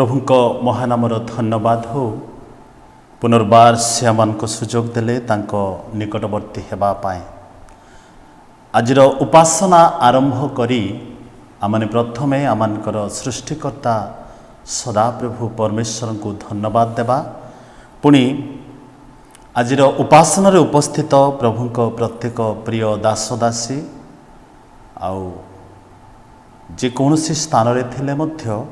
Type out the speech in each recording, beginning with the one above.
प्रभुंक महानामर धन्यवाद हो पुनर्बार से आमको सुजोग देले तांको निकटवर्ती हेबापाई आजिर उपासना आरंभ करी आमने प्रथमे आमनकर सृष्टिकर्ता सदाप्रभु परमेश्वर को धन्यवाद देवा पुणी आजिर उपासना उपस्थित प्रभुंक प्रत्येक प्रिय दासदासी आउ जेकोसी स्थान रे थिले मध्य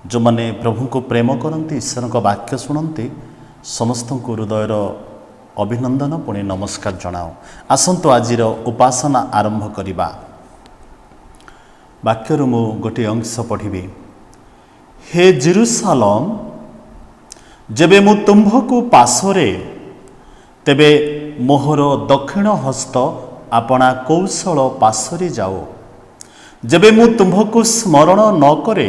जो माने प्रभु को प्रेम करती ईश्वर का वाक्य शुणती समस्त को हृदयर अभिनंदन पुणी नमस्कार जनाओ। आसंतु आजिर उपासना आरंभ करिबा। वाक्यर मु गोटे अंश पढ़ी। हे जेरुसालेम जेबे मु तुम्भकु पासरे तेबे मोहर दक्षिण हस्त आपणा कौशल पासरी जाओ। जेबे मु तुम्भकु स्मरण न करे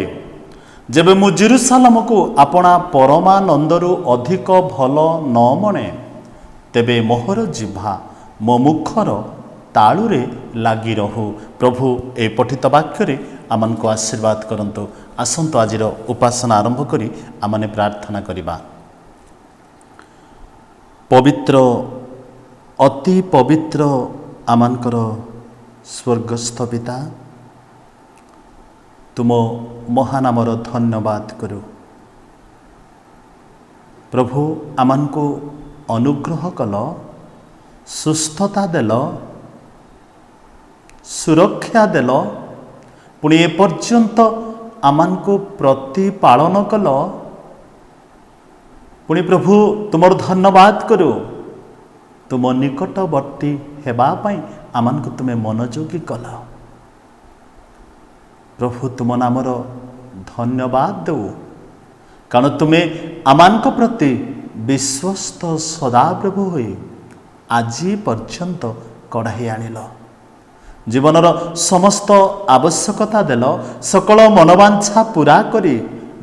जेबे मु जेरुसालेम को आपणा परमानंदरु अधिक भल न मणे तेबे मोहर जिह्वा मो मुखर तालुरे लागी रहू। प्रभु ए पठित वाक्य आमको आशीर्वाद करंतु। आसंतु आजिर उपासना आरंभ करी आमने प्रार्थना करिबा। पवित्र अति पवित्र आमनकर स्वर्गस्थ पिता तुम महानामर धन्यवाद करू। प्रभु आमको अनुग्रह कल सुस्थता देल सुरक्षा देल पुणी ए पर्यंत आमको प्रतिपालन कल पुणी प्रभु तुमर धन्यवाद करू। तुम निकटवर्ती हेबापाई आमको तुमे मनोयोगी कल। प्रभु तुम नामर धन्यवाद दो कारण तुम्हें आमान प्रति विश्वस्त सदा प्रभु हो आज पर्यंत कढ़ाई आनिल जीवनर समस्त आवश्यकता देल सकल मनोवांछा पूरा करी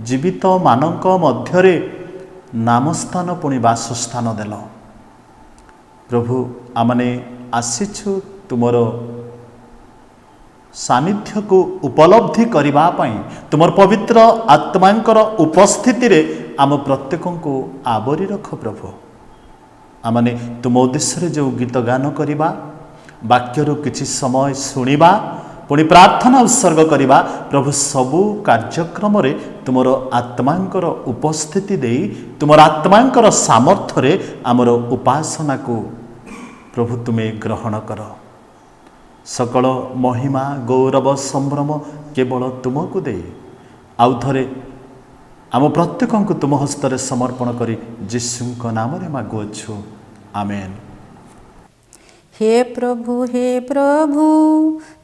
जीवित मानक मध्यरे नामस्थान पुणी बासस्थान देल। प्रभु आमने आसीछु तुमर सानिध्य को उपलब्धि करिबा पई तुमर पवित्र आत्मांकर उपस्थिति रे आम प्रत्येक को आवरी रख। प्रभु आमने तुम उद्देश्य जो गीत गान करिबा वाक्यरु किछि समय सुनिबा पुणी प्रार्थना उत्सर्ग करिबा प्रभु सबु कार्यक्रम रे तुमर आत्मांकर उपस्थिति देई तुमर आत्मांकर सामर्थ्य रे आमर उपासना को प्रभु तुमे ग्रहण कर। सकल महिमा गौरव संभ्रम केवल तुमको दे आउ थरे आम प्रत्येक को तुम हस्तरे समर्पण करी यीशु नाम रे मागुअछु आमेन। हे प्रभु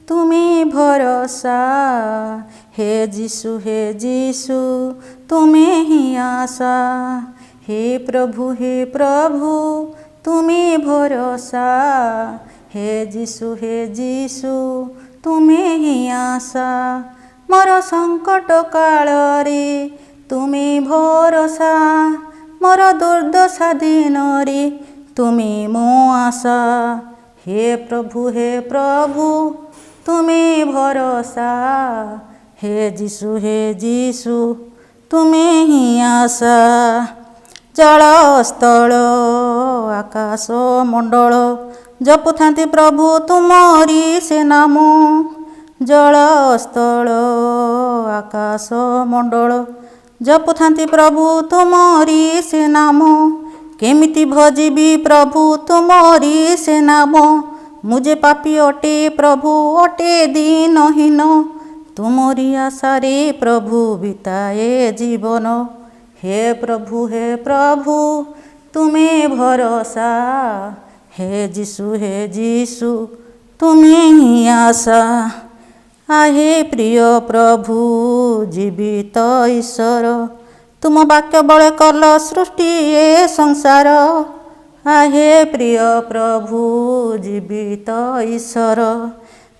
तुम्हें भरोसा हे जीशु तुम्हें ही आशा। हे प्रभु तुम्हें भरोसा हे जीशु तुम्हें ही आशा। मोर संकट काल रे तुम्हें भरोसा मोर दुर्दशा दिन रे तुम्हें मो आशा। हे प्रभु तुम्हें भरोसा हे जीशु तुम्हें ही आशा। जल स्थल आकाश मंडल जपुथांती प्रभु तुमरी से नाम। जल स्थल आकाश मंडल जपुथांती प्रभु तुमरी से नाम। केमिति भजिबी प्रभु तुमरी से नाम। मुझे पापी अटे प्रभु अटे दीनहीन तुमरी आशा रे प्रभु बिताए जीवन। हे प्रभु तुम्हें भरोसा हे जीशु तुम्हें ही आशा। आहे प्रिय प्रभु जीवित ईश्वर तुम वाक्य बले कल सृष्टि ए संसार। आहे प्रिय प्रभु जीवित ईश्वर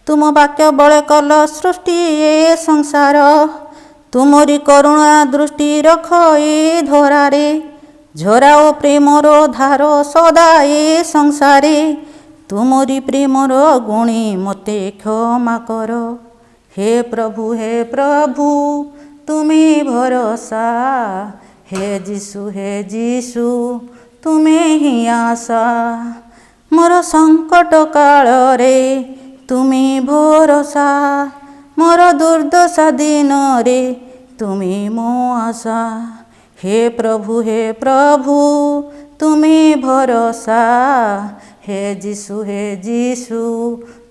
तुम वाक्य बले कल सृष्टि ए संसार। तुमरी करुणा दृष्टि रख ए धरारे झराओ प्रेमर धार सदा ए संसारे। तुमरी प्रेमर गुणी मते क्षमा कर। हे प्रभु तुमे भरोसा। हे जीशु तुमे ही आशा। मोर संकट काल रे तुमे भरोसा। मोर दुर्दशा दिन रे तुमे मो आशा। हे प्रभु तुमे भरोसा। हे जीशु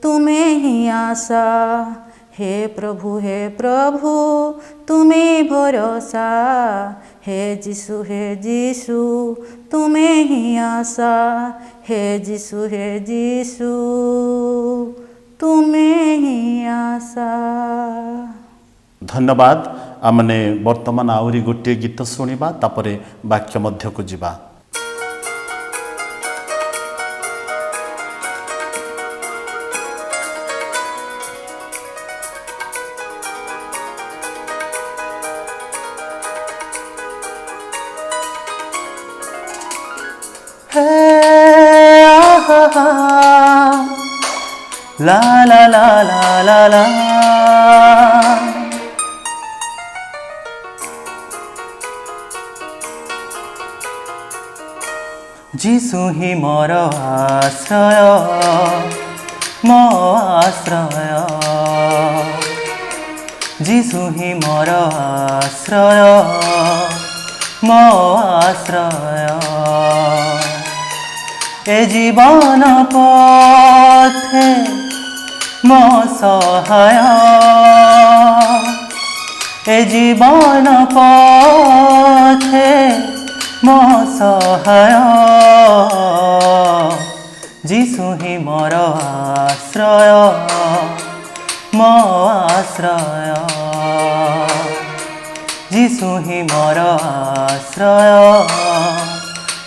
तुमे ही आशा। हे प्रभु तुमे भरोसा। हे जीशु तुमे ही आशा। हे जीशु तुमे ही आशा। धन्यवाद। आमने वर्तमान आउरी गोटे गीत शुणा तापरे वाक्य मध्य को जीवा। ला ला ला ला ला ला जीशु ही मोर आश्रय मो आश्रय। जीशु ही मोर आश्रय मो आश्रय। ए जीवन पथे मो सहाय। ए जीवन पथे मो सहाय। जीशु ही मोर आश्रय मो आश्रय। जीशु ही मोर आश्रय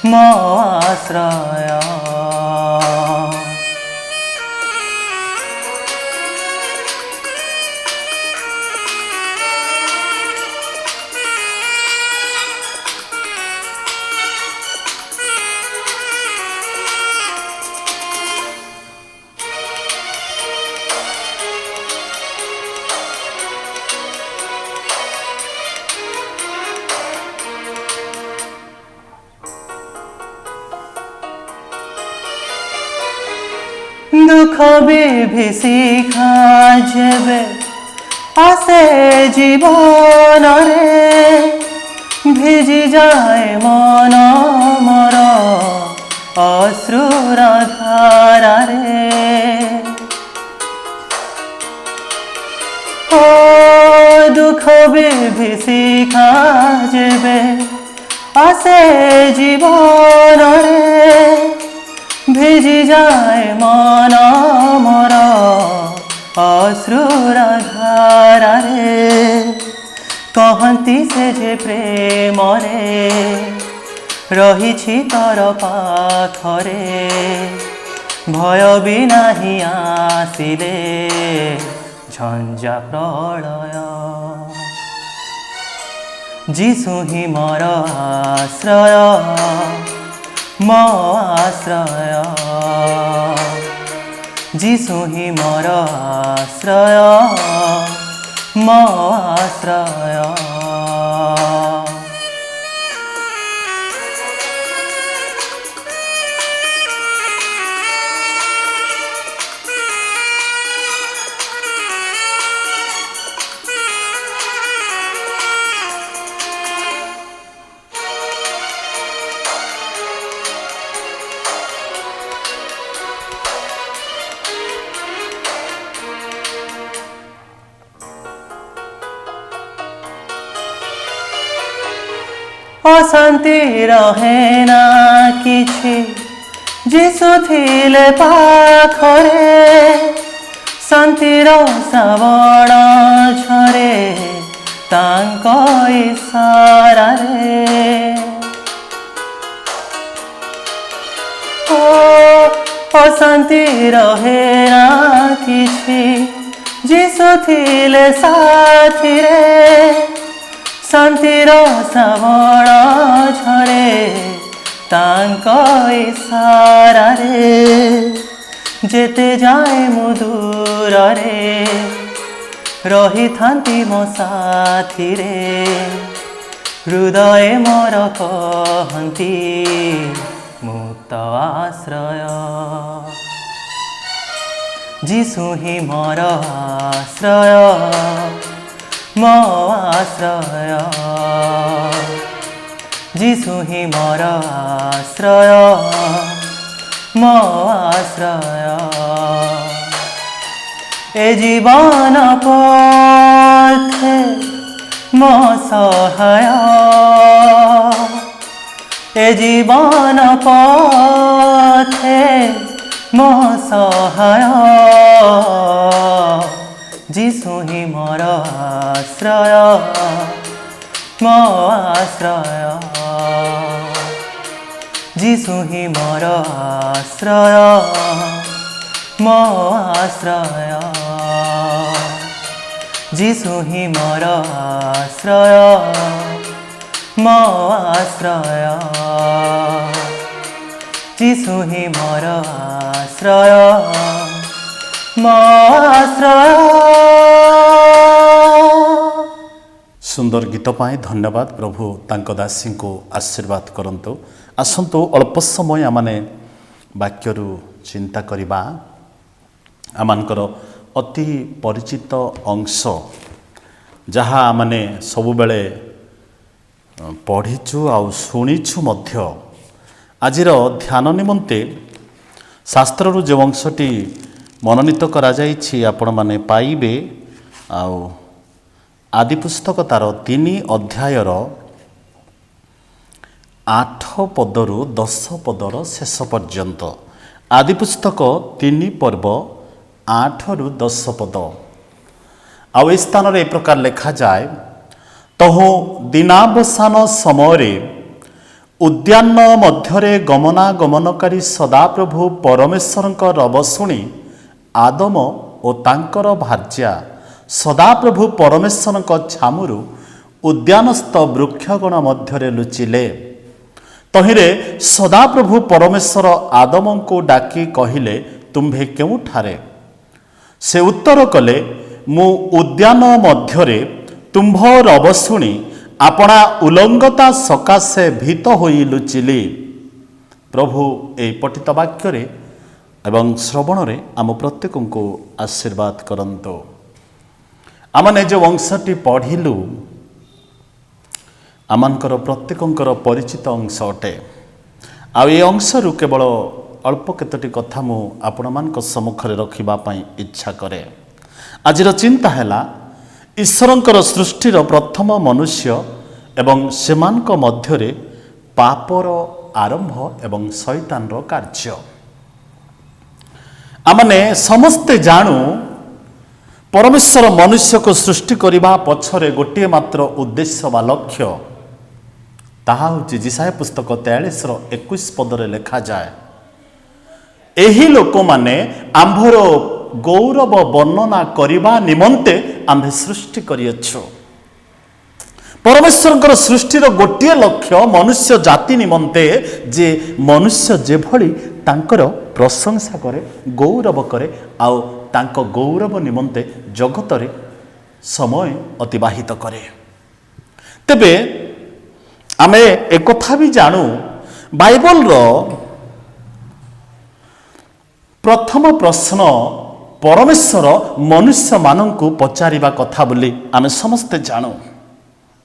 मो आश्रय। दुख विभीषिका जेबे आसे जीवन रे भिजी जाए मन मोर अश्रुर धारा रे। ओ दुख विभीषिका जेबे आसे जीवन रे भिजी जाए मन मोर अश्रुर धारा रे। कहती से जे प्रेम रे रही तोर पाखरे भय भी नाही आसिले झंझा प्रलय। जीशु ही मोर आश्रय मो आश्रय। जीशु ही मोर आश्रय मो आश्रय। अशांति रहे ना किछि जीशु थिले पाखरे शांतिर श्रावण झरे तांक इशारा रे। अशांति रहे ना किछि जीशु थिले साथी रे शांतिर श्रावण झरे तांक इशारा रे। जेते जाए मुदूर रे ରହିଥାନ୍ତି ମୋ ସାଥିରେ ହୃଦୟ ମୋର କହନ୍ତି ମୁଁ ତ ଆଶ୍ରୟ ଯୀଶୁ ହିଁ ମୋର ଆଶ୍ରୟ ମୋ ଆଶ୍ରୟ ଯୀଶୁ ହିଁ ମୋର ଆଶ୍ରୟ ମୋ ଆଶ୍ରୟ ए जीवन पथे मो सहाय ए जीवन पथे मो सहाय जीशु ही मोर आश्रय मो आश्रय जीशु ही मोर आश्रय मो आश्रय जीशु ही मोर आश्रय मो आश्रय जीशु ही मोर आश्रय मो आश्रय। सुंदर गीत पाए धन्यवाद प्रभु तांको दासी को आशीर्वाद करंतु। आसंतु अल्प समय आमने वाक्यरू चिंता करिबा आमानकर अति परिचित अंश जहाँ आमने सबु बेले पढ़ीचु आउ शुणीचु मध्य आजिर ध्यान निमंते शास्त्ररू जो अंशटी मनोनीत करा जाइछि आपण माने पाइबे आउ आदि पुस्तक तार 3 अध्यायर 8 पदरू 10 पदर शेष पर्यंत आदि पुस्तक 3 पर्व 8 रु 10 पद आउ ए स्थान ए प्रकार लिखा जाए तहु दिनावसान समय उद्यान मध्यरे गमनागमनकारी सदाप्रभु परमेश्वर रब शुणी आदम और तांकर भार्या सदाप्रभु परमेश्वर छामुरु उद्यानस्थ वृक्षगण मध्यरे लुचिले। तहिरे सदाप्रभु परमेश्वर आदम को डाकी कहिले तुम्भे केउठारे? से उत्तर कले मु उद्यान मध्यरे तुम्भ रब शुणी आपणा उलंगता सकाशे भीत होई लुचिली। प्रभु ए पठित वाक्य एवं श्रवण रे आम प्रत्येक को आशीर्वाद करंतो। आमने जो अंशटी पढ़िलु आमनकर प्रत्येकंकर परिचित अंश अटे। आ ये अंशरू केवल अल्प केतोटी कथा मु आपण मानक सम्मुखरे रखिबा पई इच्छा करे। आजिर चिंता हैला ईश्वरंकर सृष्टिर प्रथम मनुष्य एवं सेमानक मध्यरे पापर आरंभ एवं शैतानर कार्य। आमने समस्ते जानू परमेश्वर मनुष्य को सृष्टि करिबा पछरे गोटे मात्र उद्देश्य बा लक्ष्य ताहा होछि जिसाय पुस्तक 43:21 पदरे लिखा जाए एही लोक माने आंभर गौरव वर्णना करिबा निमंते आंभे सृष्टि करियछु। परमेश्वरंकर सृष्टिर गोटे लक्ष्य मनुष्य जाति निमंते जे मनुष्य जे भली तांकर प्रशंसा करे गौरव करे आउ तांको गौरव निमंते जगतरे समय अतिबाहित करे। तेबे आमे एक कथा भी जानू बाइबल रो प्रथम प्रश्न परमेश्वर मनुष्य मानंकु पचारिबा कथा बोली आमे समस्ते जानू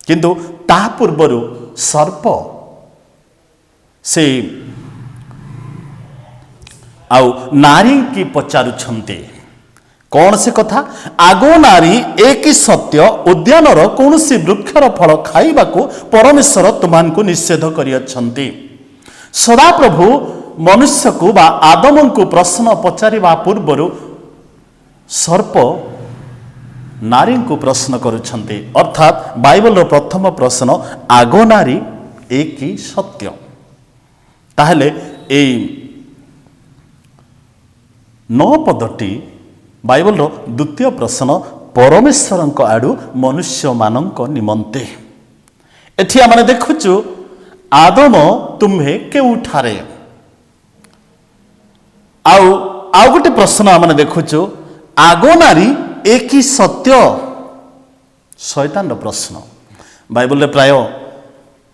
किंतु ता पूर्वरु सर्प से आउ नारी की पचारुछंती कौन से कथा आगो नारी एक सत्य उद्यानर कौन सी वृक्षर फल खाइबा को परमेश्वर तुमानकु निषेध करियछंती। सदाप्रभु मनुष्य को बा आदम को प्रश्न पचारिबा पूर्वरु सर्प नारी को प्रश्न करुछंती अर्थात बाइबल प्रथम प्रश्न आगो नारी एक सत्य। ताहले ए 9 पदटी बाइबल द्वितीय प्रश्न परमेश्वर आड़ू मनुष्य मानक निमंते। एठी आमने देखुचु आदम तुम्हे केउठारे आउ गोटे प्रश्न आमने देखुचु आगो नारी एक सत्य। शैतान प्रश्न बाइबल रे प्राय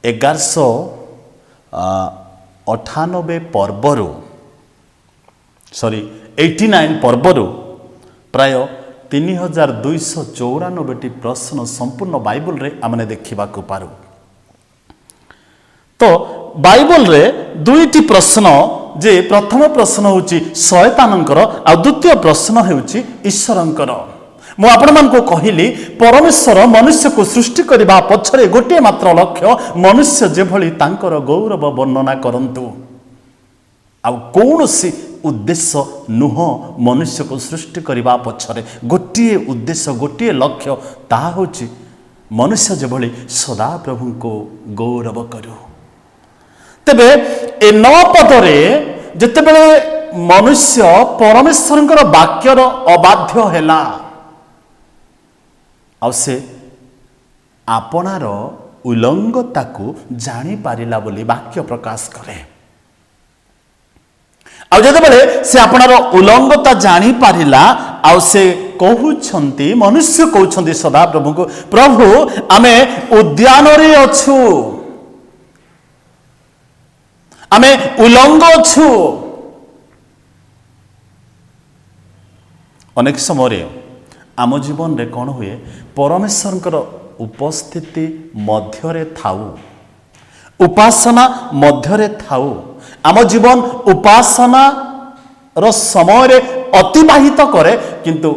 1198 पर्वरु 89 पर्वरु प्राय 3294 प्रश्न संपूर्ण बाइबल रे आमने देखा पारू। तो बाइबल रे दुईटी प्रश्न जे प्रथम प्रश्न होची शैतानंकर आ द्वितीय प्रश्न होची ईश्वरंकर। मु आपण मानको कहिली परमेश्वर मनुष्य को सृष्टि करबा पछरे गोटे मात्र लक्ष्य मनुष्य जेभली तांकर गौरव वर्णना करंतु आ कौनसी उद्देश्य नुह मनुष्य को सृष्टि करबा पछरे गोटे उद्देश्य गोटे लक्ष्य ताहा होची मनुष्य जेभली सदा प्रभु को गौरव करू। तेबे ए 9 पदरे जेतेबेले मनुष्य परमेश्वरंकर वाक्यर अबाध्य हैला आ से आपणार उल्लंघता को जानी पारिला बोली वाक्य प्रकाश करे। आ जेतेबेले से आपणार उल्लंघता जानी पारिला आ से कहउछंती मनुष्य कहउछंती सदा प्रभु को प्रभु आमे उद्यान रे अछु आमे उल्लंघ अछु। अनेक समय आम जीवन रे कौन हुए परमेश्वर उपस्थिति मध्यरे थाऊ उपासना मध्यरे थाऊ आम जीवन उपासना रो समय रे अतिबाहित करे किंतु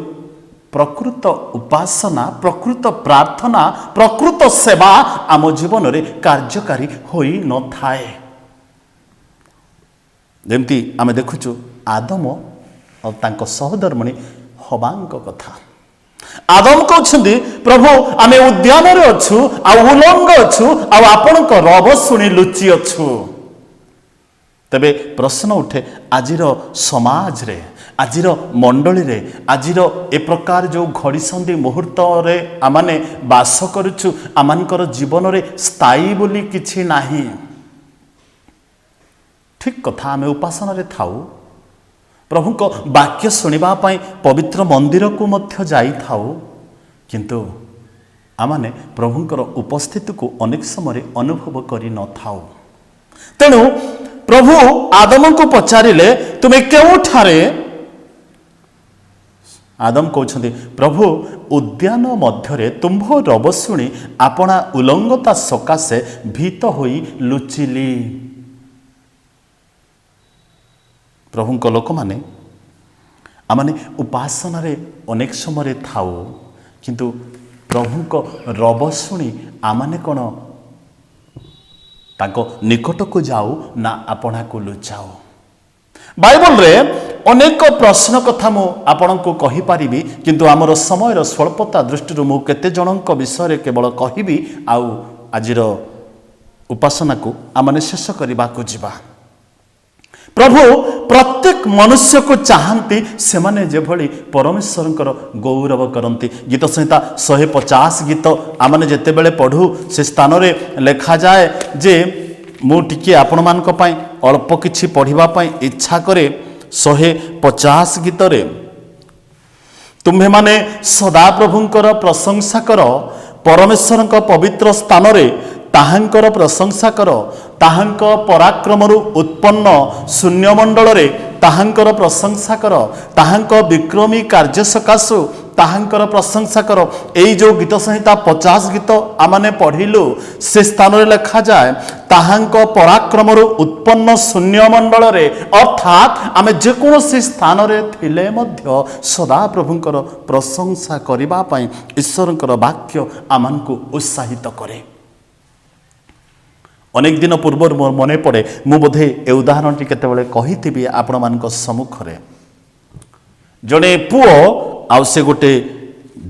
प्रकृत उपासना प्रकृत प्रार्थना प्रकृत सेवा आम जीवन रे कार्यकारी होई न थाए। जेमती आमे देखुचु आदम और तांको सहधर्मणी हवांक कथा आदम कहउछंती प्रभु आमे उद्यान रे अछु आ उलंग अछु आ आपनक रब सुनी लुचि अछु। तबे प्रश्न उठे आजिर समाज रे आजिर मंडली रे आजिर ए प्रकार जो घड़ीसंधि मुहूर्त रे आमाने बास करूछु आमानकर जीवन रे स्थायी बोली किछि नाही। ठीक कथा आमे उपासना रे थाऊ प्रभु को वाक्य सुनिबा पाई पवित्र मंदिर को मध्य जाई थाऊ किंतु आमाने प्रभुंकर उपस्थिति को अनेक समय अनुभव करि न थाऊ। तेणु प्रभु आदम को पचारिले तुमे केउठारे आदम कहउछंती प्रभु उद्यान मध्यरे तुम्भ रब सुनी आपणा उल्लंघता सकाशे भीत होई लुचिली। प्रभु को लोक माने आमाने उपासना रे अनेक समय थाऊ किंतु प्रभु को रब शुणी आमाने कौन ताको निकट को जाऊ ना आपना को लुचाओ। बाइबल रे अनेक प्रश्न कथा मु आपण को कहि पारिबी किंतु आमर समय स्वल्पता दृष्टि मु केते जनक विषय रे केवल कहिबी आउ आजिर उपासना को आमाने शेष करबा को जिबा। प्रभु प्रत्येक मनुष्य को चाहती से माने जेभली परमेश्वरंकर गौरव करती। गीत संहिता 150 गीत आमने जेतेबेले पढ़ू से स्थान रे लेखा जाए जे मु टिके आपण मानक पई अल्प किछि पढ़िबा पई इच्छा करे 150 गीत रे तुम्हे माने सदा प्रभुंकर प्रशंसा कर परमेश्वरंक पवित्र स्थान रे ताहांकर प्रशंसा कर ताहांक पराक्रमरु उत्पन्न शून्यमंडल रे ताहांकर प्रशंसा कर ताहांक विक्रमी कार्य सकाशु ताहांकर प्रशंसा कर। एई जो गीत संहिता 50 गीत आमने पढ़िलु से स्थान रे लिखा जाए ताहांक पराक्रमरु उत्पन्न शून्यमंडल रे अर्थात आमे जे कोनोसी स्थान रे थिले मध्य सदा प्रभुंकर प्रशंसा करिबा पई ईश्वरंकर वाक्य आमानकु उत्साहित करे। अनेक दिन पूर्व मोर मने पड़े मु बोधे ए उदाहरण टी केतेबेले कहिथिबी आपण मानक सम्मुख रे जणे पुओ आउ से गोटे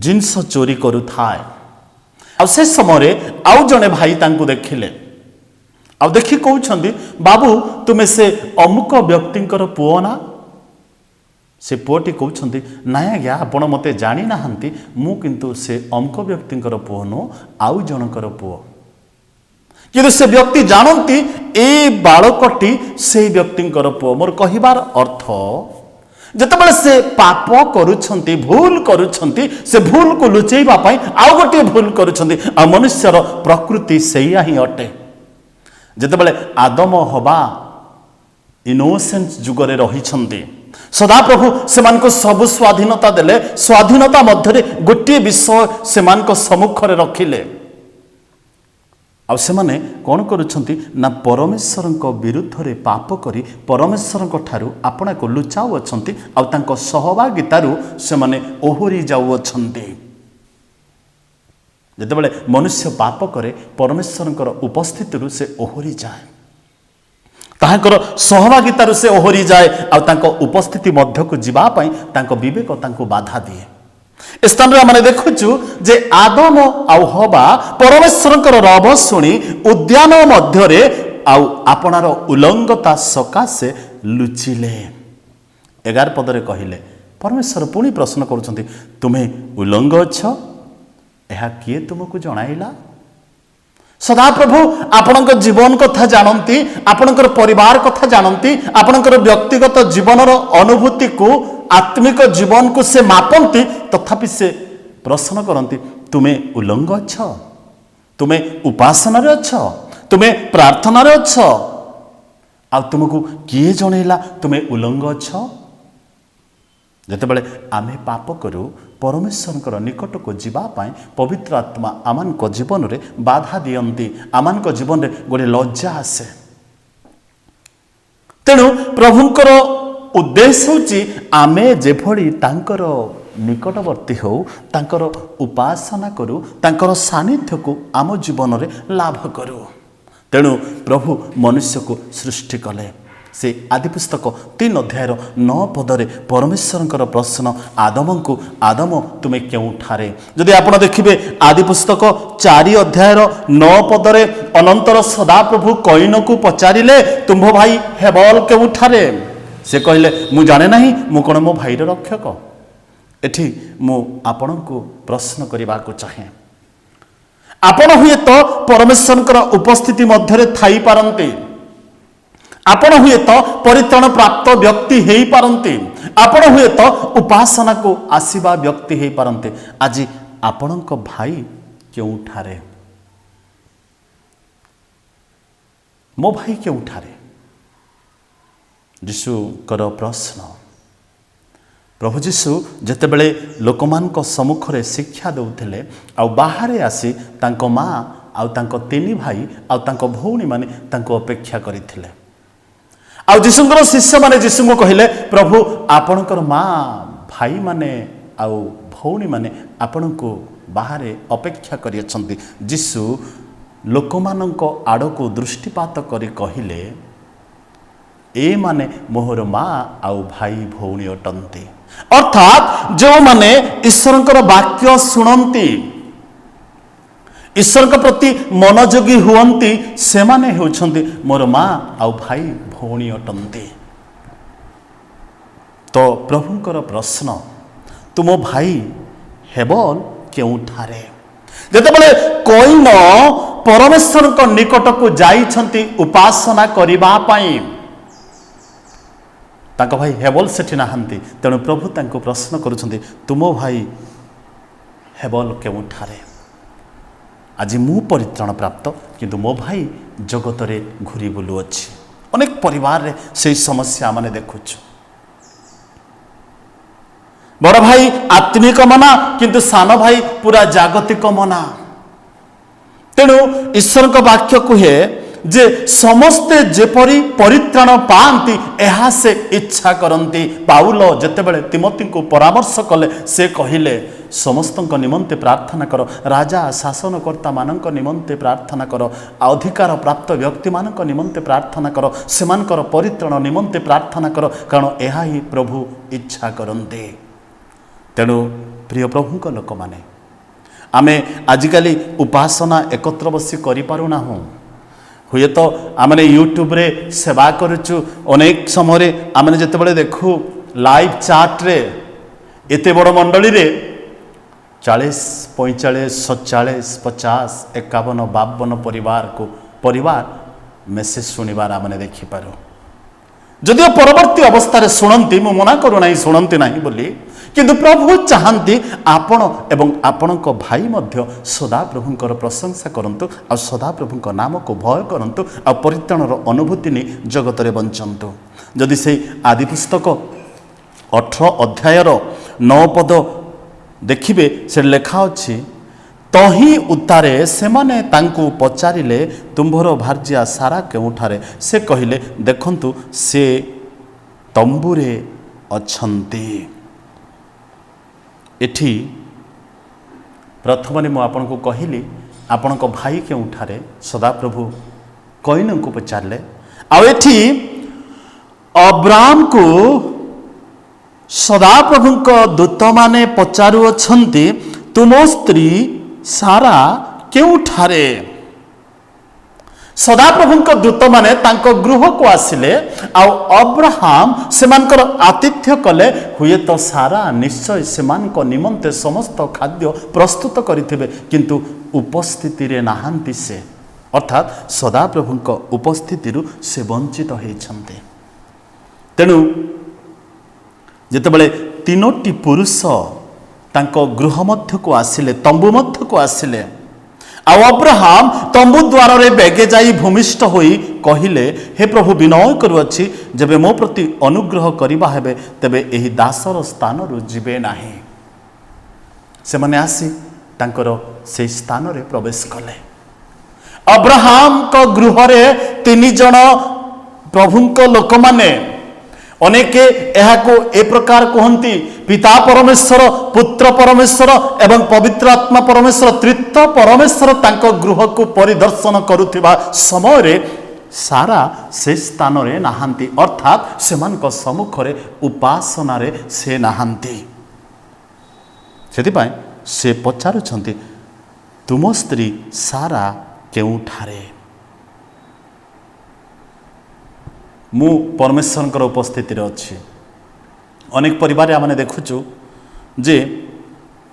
जिनस चोरी करू थाए आउ से समय आउ जणे भाई तांकु देखिले आउ देखि कहउछंदी बाबू तुमे से अमुक व्यक्तिंकर पुओ ना से पुओटी कहउछंदी नाय आज्ञा आपण मते जानि नाहंती मु किंतु से अमुक व्यक्तिंकर पुओ नो आउ जनकर पुओ किंतु से व्यक्ति जानती ए बालकटी से व्यक्तिंकर पुओ। मोर कहिबार अर्थ ଯେତେବେଳେ ସେ ପାପ କରୁଛନ୍ତି ଭୁଲ କରୁଛନ୍ତି ସେ ଭୁଲକୁ ଲୁଚେଇବା ପାଇଁ ଆଉ ଗୋଟିଏ ଭୁଲ କରୁଛନ୍ତି ଆଉ ମନୁଷ୍ୟର ପ୍ରକୃତି ସେଇଆ ହିଁ ଅଟେ। ଯେତେବେଳେ ଆଦମ ହବା ଇନୋସେନ୍ସ ଯୁଗରେ ରହିଛନ୍ତି ସଦାପ୍ରଭୁ ସେମାନଙ୍କୁ ସବୁ ସ୍ୱାଧୀନତା ଦେଲେ। ସ୍ୱାଧୀନତା ମଧ୍ୟରେ ଗୋଟିଏ ବିଷୟ ସେମାନଙ୍କ ସମ୍ମୁଖରେ ରଖିଲେ ଆଉ ସେମାନେ କ'ଣ କରୁଛନ୍ତି ନା ପରମେଶ୍ୱରଙ୍କ ବିରୁଦ୍ଧରେ ପାପ କରି ପରମେଶ୍ୱରଙ୍କ ଠାରୁ ଆପଣାକୁ ଲୁଚାଉଅଛନ୍ତି ଆଉ ତାଙ୍କ ସହଭାଗିତାରୁ ସେମାନେ ଓହରି ଯାଉଅଛନ୍ତି। ଯେତେବେଳେ ମନୁଷ୍ୟ ପାପ କରେ ପରମେଶ୍ୱରଙ୍କର ଉପସ୍ଥିତିରୁ ସେ ଓହରି ଯାଏ, ତାହାଙ୍କର ସହଭାଗିତାରୁ ସେ ଓହରି ଯାଏ ଆଉ ତାଙ୍କ ଉପସ୍ଥିତି ମଧ୍ୟକୁ ଯିବା ପାଇଁ ତାଙ୍କ ବିବେକ ତାଙ୍କୁ ବାଧା ଦିଏ। ଏ ସ୍ଥାନରେ ଆମେ ଦେଖୁଛୁ ଯେ ଆଦମ ଆଉ ହବା ପରମେଶ୍ୱରଙ୍କର ରବ ଶୁଣି ଉଦ୍ୟାନ ମଧ୍ୟରେ ଆଉ ଆପଣାର ଉଲଙ୍ଗତା ସକାଶେ ଲୁଚିଲେ। 11 ପଦରେ କହିଲେ ପରମେଶ୍ୱର ପୁଣି ପ୍ରଶ୍ନ କରୁଛନ୍ତି ତୁମେ ଉଲଙ୍ଗ ଅଛ, ଏହା କିଏ ତୁମକୁ ଜଣାଇଲା? ସଦାପ୍ରଭୁ ଆପଣଙ୍କ ଜୀବନ କଥା ଜାଣନ୍ତି, ଆପଣଙ୍କର ପରିବାର କଥା ଜାଣନ୍ତି, ଆପଣଙ୍କର ବ୍ୟକ୍ତିଗତ ଜୀବନର ଅନୁଭୂତିକୁ ଆତ୍ମିକ ଜୀବନକୁ ସେ ମାପନ୍ତି। ତଥାପି ସେ ପ୍ରଶ୍ନ କରନ୍ତି ତୁମେ ଉଲଙ୍ଗ ଅଛ, ତୁମେ ଉପାସନାରେ ଅଛ, ତୁମେ ପ୍ରାର୍ଥନାରେ ଅଛ, ଆଉ ତୁମକୁ କିଏ ଜଣେଇଲା ତୁମେ ଉଲଙ୍ଗ ଅଛ? ଯେତେବେଳେ ଆମେ ପାପ କରୁ ପରମେଶ୍ୱରଙ୍କର ନିକଟକୁ ଯିବା ପାଇଁ ପବିତ୍ର ଆତ୍ମା ଆମମାନଙ୍କ ଜୀବନରେ ବାଧା ଦିଅନ୍ତି, ଆମମାନଙ୍କ ଜୀବନରେ ଗୋଟିଏ ଲଜ୍ଜା ଆସେ। ତେଣୁ ପ୍ରଭୁଙ୍କର ଉଦ୍ଦେଶ୍ୟ ହେଉଛି ଆମେ ଯେଭଳି ତାଙ୍କର ନିକଟବର୍ତ୍ତୀ ହେଉ, ତାଙ୍କର ଉପାସନା କରୁ, ତାଙ୍କର ସାନ୍ନିଧ୍ୟକୁ ଆମ ଜୀବନରେ ଲାଭ କରୁ। ତେଣୁ ପ୍ରଭୁ ମନୁଷ୍ୟକୁ ସୃଷ୍ଟି କଲେ। ସେ ଆଦି ପୁସ୍ତକ 3 ଅଧ୍ୟାୟର 9 ପଦରେ ପରମେଶ୍ୱରଙ୍କର ପ୍ରଶ୍ନ ଆଦମଙ୍କୁ, ଆଦମ ତୁମେ କେଉଁଠାରେ? ଯଦି ଆପଣ ଦେଖିବେ ଆଦି ପୁସ୍ତକ 4 ଅଧ୍ୟାୟର 9 ପଦରେ ଅନନ୍ତର ସଦାପ୍ରଭୁ କଇନକୁ ପଚାରିଲେ ତୁମ୍ଭ ଭାଇ ହେବଲ କେଉଁଠାରେ? ସେ କହିଲେ ମୁଁ ଜାଣେ ନାହିଁ, ମୁଁ କ'ଣ ମୋ ଭାଇର ରକ୍ଷକ? ଏଠି ମୁଁ ଆପଣଙ୍କୁ ପ୍ରଶ୍ନ କରିବାକୁ ଚାହେଁ, ଆପଣ ହୁଏତ ପରମେଶ୍ୱରଙ୍କର ଉପସ୍ଥିତି ମଧ୍ୟରେ ଥାଇପାରନ୍ତି, ଆପଣ ହୁଏତ ପରିତ୍ରାଣ ପ୍ରାପ୍ତ ବ୍ୟକ୍ତି ହେଇପାରନ୍ତି, ଆପଣ ହୁଏତ ଉପାସନାକୁ ଆସିବା ବ୍ୟକ୍ତି ହେଇପାରନ୍ତି। ଆଜି ଆପଣଙ୍କ ଭାଇ କେଉଁଠାରେ? ମୋ ଭାଇ କେଉଁଠାରେ? ଯୀଶୁଙ୍କର ପ୍ରଶ୍ନ। ପ୍ରଭୁ ଯୀଶୁ ଯେତେବେଳେ ଲୋକମାନଙ୍କ ସମ୍ମୁଖରେ ଶିକ୍ଷା ଦେଉଥିଲେ ଆଉ ବାହାରେ ଆସି ତାଙ୍କ ମା ଆଉ ତାଙ୍କ 3 ଭାଇ ଆଉ ତାଙ୍କ ଭଉଣୀମାନେ ତାଙ୍କୁ ଅପେକ୍ଷା କରିଥିଲେ। ଆଉ ଯୀଶୁଙ୍କର ଶିଷ୍ୟମାନେ ଯୀଶୁଙ୍କୁ କହିଲେ ପ୍ରଭୁ ଆପଣଙ୍କର ମା, ଭାଇମାନେ ଆଉ ଭଉଣୀମାନେ ଆପଣଙ୍କୁ ବାହାରେ ଅପେକ୍ଷା କରିଅଛନ୍ତି। ଯୀଶୁ ଲୋକମାନଙ୍କ ଆଡ଼କୁ ଦୃଷ୍ଟିପାତ କରି କହିଲେ ଏମାନେ ମୋହର ମା ଆଉ ଭାଇ ଭଉଣୀ ଅଟନ୍ତି। ଅର୍ଥାତ୍ ଯେଉଁମାନେ ଈଶ୍ୱରଙ୍କର ବାକ୍ୟ ଶୁଣନ୍ତି, ଈଶ୍ୱରଙ୍କ ପ୍ରତି ମନୋଯୋଗୀ ହୁଅନ୍ତି, ସେମାନେ ହେଉଛନ୍ତି ମୋର ମା ଆଉ ଭାଇ ଭଉଣୀ ଅଟନ୍ତି। ତ ପ୍ରଭୁଙ୍କର ପ୍ରଶ୍ନ ତୁମ ଭାଇ ହେବଲ କେଉଁଠାରେ? ଯେତେବେଳେ କଇନ ପରମେଶ୍ୱରଙ୍କ ନିକଟକୁ ଯାଇଛନ୍ତି ଉପାସନା କରିବା ପାଇଁ, ତାଙ୍କ ଭାଇ ହେବଲ ସେଠି ନାହାନ୍ତି। ତେଣୁ ପ୍ରଭୁ ତାଙ୍କୁ ପ୍ରଶ୍ନ କରୁଛନ୍ତି ତୁମ ଭାଇ ହେବଲ କେଉଁଠାରେ? ଆଜି ମୁଁ ପରିତ୍ରାଣ ପ୍ରାପ୍ତ, କିନ୍ତୁ ମୋ ଭାଇ ଜଗତରେ ଘୁରି ବୁଲୁଅଛି। ଅନେକ ପରିବାରରେ ସେହି ସମସ୍ୟା ଆମେ ଦେଖୁଛୁ। ବଡ଼ ଭାଇ ଆତ୍ମିକ ମନା, କିନ୍ତୁ ସାନ ଭାଇ ପୁରା ଜାଗତିକ ମନା। ତେଣୁ ଈଶ୍ୱରଙ୍କ ବାକ୍ୟ କୁହେ ଯେ ସମସ୍ତେ ଯେପରି ପରିତ୍ରାଣ ପାଆନ୍ତି ଏହା ସେ ଇଚ୍ଛା କରନ୍ତି। ପାଉଲ ଯେତେବେଳେ ତିମୋଥୀଙ୍କୁ ପରାମର୍ଶ କଲେ ସେ କହିଲେ ସମସ୍ତଙ୍କ ନିମନ୍ତେ ପ୍ରାର୍ଥନା କର, ରାଜା ଶାସନକର୍ତ୍ତାମାନଙ୍କ ନିମନ୍ତେ ପ୍ରାର୍ଥନା କର, ଅଧିକାର ପ୍ରାପ୍ତ ବ୍ୟକ୍ତିମାନଙ୍କ ନିମନ୍ତେ ପ୍ରାର୍ଥନା କର, ସେମାନଙ୍କର ପରିତ୍ରାଣ ନିମନ୍ତେ ପ୍ରାର୍ଥନା କର, କାରଣ ଏହା ହିଁ ପ୍ରଭୁ ଇଚ୍ଛା କରନ୍ତି। ତେଣୁ ପ୍ରିୟ ପ୍ରଭୁଙ୍କ ଲୋକମାନେ, ଆମେ ଆଜିକାଲି ଉପାସନା ଏକତ୍ର ବସି କରିପାରୁନାହୁଁ। ହୁଏତ ଆମେ ୟୁଟ୍ୟୁବରେ ସେବା କରୁଛୁ, ଅନେକ ସମୟରେ ଆମେ ଯେତେବେଳେ ଦେଖୁ ଲାଇଭ୍ ଚାଟ୍ରେ ଏତେ ବଡ଼ ମଣ୍ଡଳୀରେ 40, 45, 47, 50, 51, 52 ପରିବାର ମେସେଜ ଶୁଣିବାର ଆମେ ଦେଖିପାରୁ। ଯଦିଓ ପରବର୍ତ୍ତୀ ଅବସ୍ଥାରେ ଶୁଣନ୍ତି, ମୁଁ ମନା କରୁନାହିଁ ଶୁଣନ୍ତି ନାହିଁ ବୋଲି, କିନ୍ତୁ ପ୍ରଭୁ ଚାହାନ୍ତି ଆପଣ ଏବଂ ଆପଣଙ୍କ ଭାଇ ମଧ୍ୟ ସଦାପ୍ରଭୁଙ୍କର ପ୍ରଶଂସା କରନ୍ତୁ, ଆଉ ସଦାପ୍ରଭୁଙ୍କ ନାମକୁ ଭୟ କରନ୍ତୁ, ଆଉ ପରିତ୍ରାଣର ଅନୁଭୂତି ନେଇ ଜଗତରେ ବଞ୍ଚନ୍ତୁ। ଯଦି ସେଇ ଆଦି ପୁସ୍ତକ 18 ଅଧ୍ୟାୟର 9 ପଦ ଦେଖିବେ, ସେ ଲେଖା ଅଛି, ତହିଁ ଉତ୍ତାରେ ସେମାନେ ତାଙ୍କୁ ପଚାରିଲେ, ତୁମ୍ଭର ଭାର୍ଯ୍ୟା ସାରା କେଉଁଠାରେ? ସେ କହିଲେ, ଦେଖନ୍ତୁ ସେ ତମ୍ବୁରେ ଅଛନ୍ତି। ଏଠି ପ୍ରଥମରେ ମୁଁ ଆପଣଙ୍କୁ କହିଲି, ଆପଣଙ୍କ ଭାଇ କେଉଁଠାରେ? ସଦାପ୍ରଭୁ କଇନଙ୍କୁ ପଚାରିଲେ। ଆଉ ଏଠି ଅବ୍ରାମକୁ ସଦାପ୍ରଭୁଙ୍କ ଦୂତମାନେ ପଚାରୁଅଛନ୍ତି, ତୁମ ସ୍ତ୍ରୀ ସାରା କେଉଁଠାରେ? ସଦାପ୍ରଭୁଙ୍କ ଦୂତମାନେ ତାଙ୍କ ଗୃହକୁ ଆସିଲେ, ଆଉ ଅବ୍ରାହମ ସେମାନଙ୍କର ଆତିଥ୍ୟ କଲେ। ହୁଏତ ସାରା ନିଶ୍ଚୟ ସେମାନଙ୍କ ନିମନ୍ତେ ସମସ୍ତ ଖାଦ୍ୟ ପ୍ରସ୍ତୁତ କରିଥିବେ, କିନ୍ତୁ ଉପସ୍ଥିତିରେ ନାହାନ୍ତି ସେ, ଅର୍ଥାତ୍ ସଦାପ୍ରଭୁଙ୍କ ଉପସ୍ଥିତିରୁ ସେ ବଞ୍ଚିତ ହୋଇଛନ୍ତି। ତେଣୁ ଯେତେବେଳେ 3ଟି ପୁରୁଷ ତାଙ୍କ ଗୃହ ମଧ୍ୟକୁ ଆସିଲେ, ତମ୍ବୁ ମଧ୍ୟକୁ ଆସିଲେ, ଆଉ ଅବ୍ରାହମ ତମ୍ବୁ ଦ୍ୱାରରେ ବେଗେ ଯାଇ ଭୂମିଷ୍ଠ ହୋଇ କହିଲେ, ହେ ପ୍ରଭୁ, ବିନୟ କରୁଅଛି, ଯେବେ ମୋ ପ୍ରତି ଅନୁଗ୍ରହ କରିବା ହେବେ, ତେବେ ଏହି ଦାସର ସ୍ଥାନରୁ ଯିବେ ନାହିଁ। ସେମାନେ ଆସି ତାଙ୍କର ସେହି ସ୍ଥାନରେ ପ୍ରବେଶ କଲେ। ଅବ୍ରାହମଙ୍କ ଗୃହରେ 3 ଜଣ ପ୍ରଭୁଙ୍କ ଲୋକମାନେ, ଅନେକ ଏହାକୁ ଏ ପ୍ରକାର କୁହନ୍ତି, ପିତା ପରମେଶ୍ୱର, ପୁତ୍ର ପରମେଶ୍ୱର ଏବଂ ପବିତ୍ର ଆତ୍ମା ପରମେଶ୍ୱର, ତ୍ରିତ୍ବ ପରମେଶ୍ୱର ତାଙ୍କ ଗୃହକୁ ପରିଦର୍ଶନ କରୁଥିବା ସମୟରେ ସାରା ସେ ସ୍ଥାନରେ ନାହାନ୍ତି, ଅର୍ଥାତ୍ ସେମାନଙ୍କ ସମ୍ମୁଖରେ ଉପାସନାରେ ସେ ନାହାନ୍ତି। ସେଥିପାଇଁ ସେ ପଚାରୁଛନ୍ତି, ତୁମ ସ୍ତ୍ରୀ ସାରା କେଉଁଠାରେ? ମୁଁ ପରମେଶ୍ୱରଙ୍କର ଉପସ୍ଥିତିରେ ଅଛି। ଅନେକ ପରିବାରରେ ଆମେ ଦେଖୁଛୁ ଯେ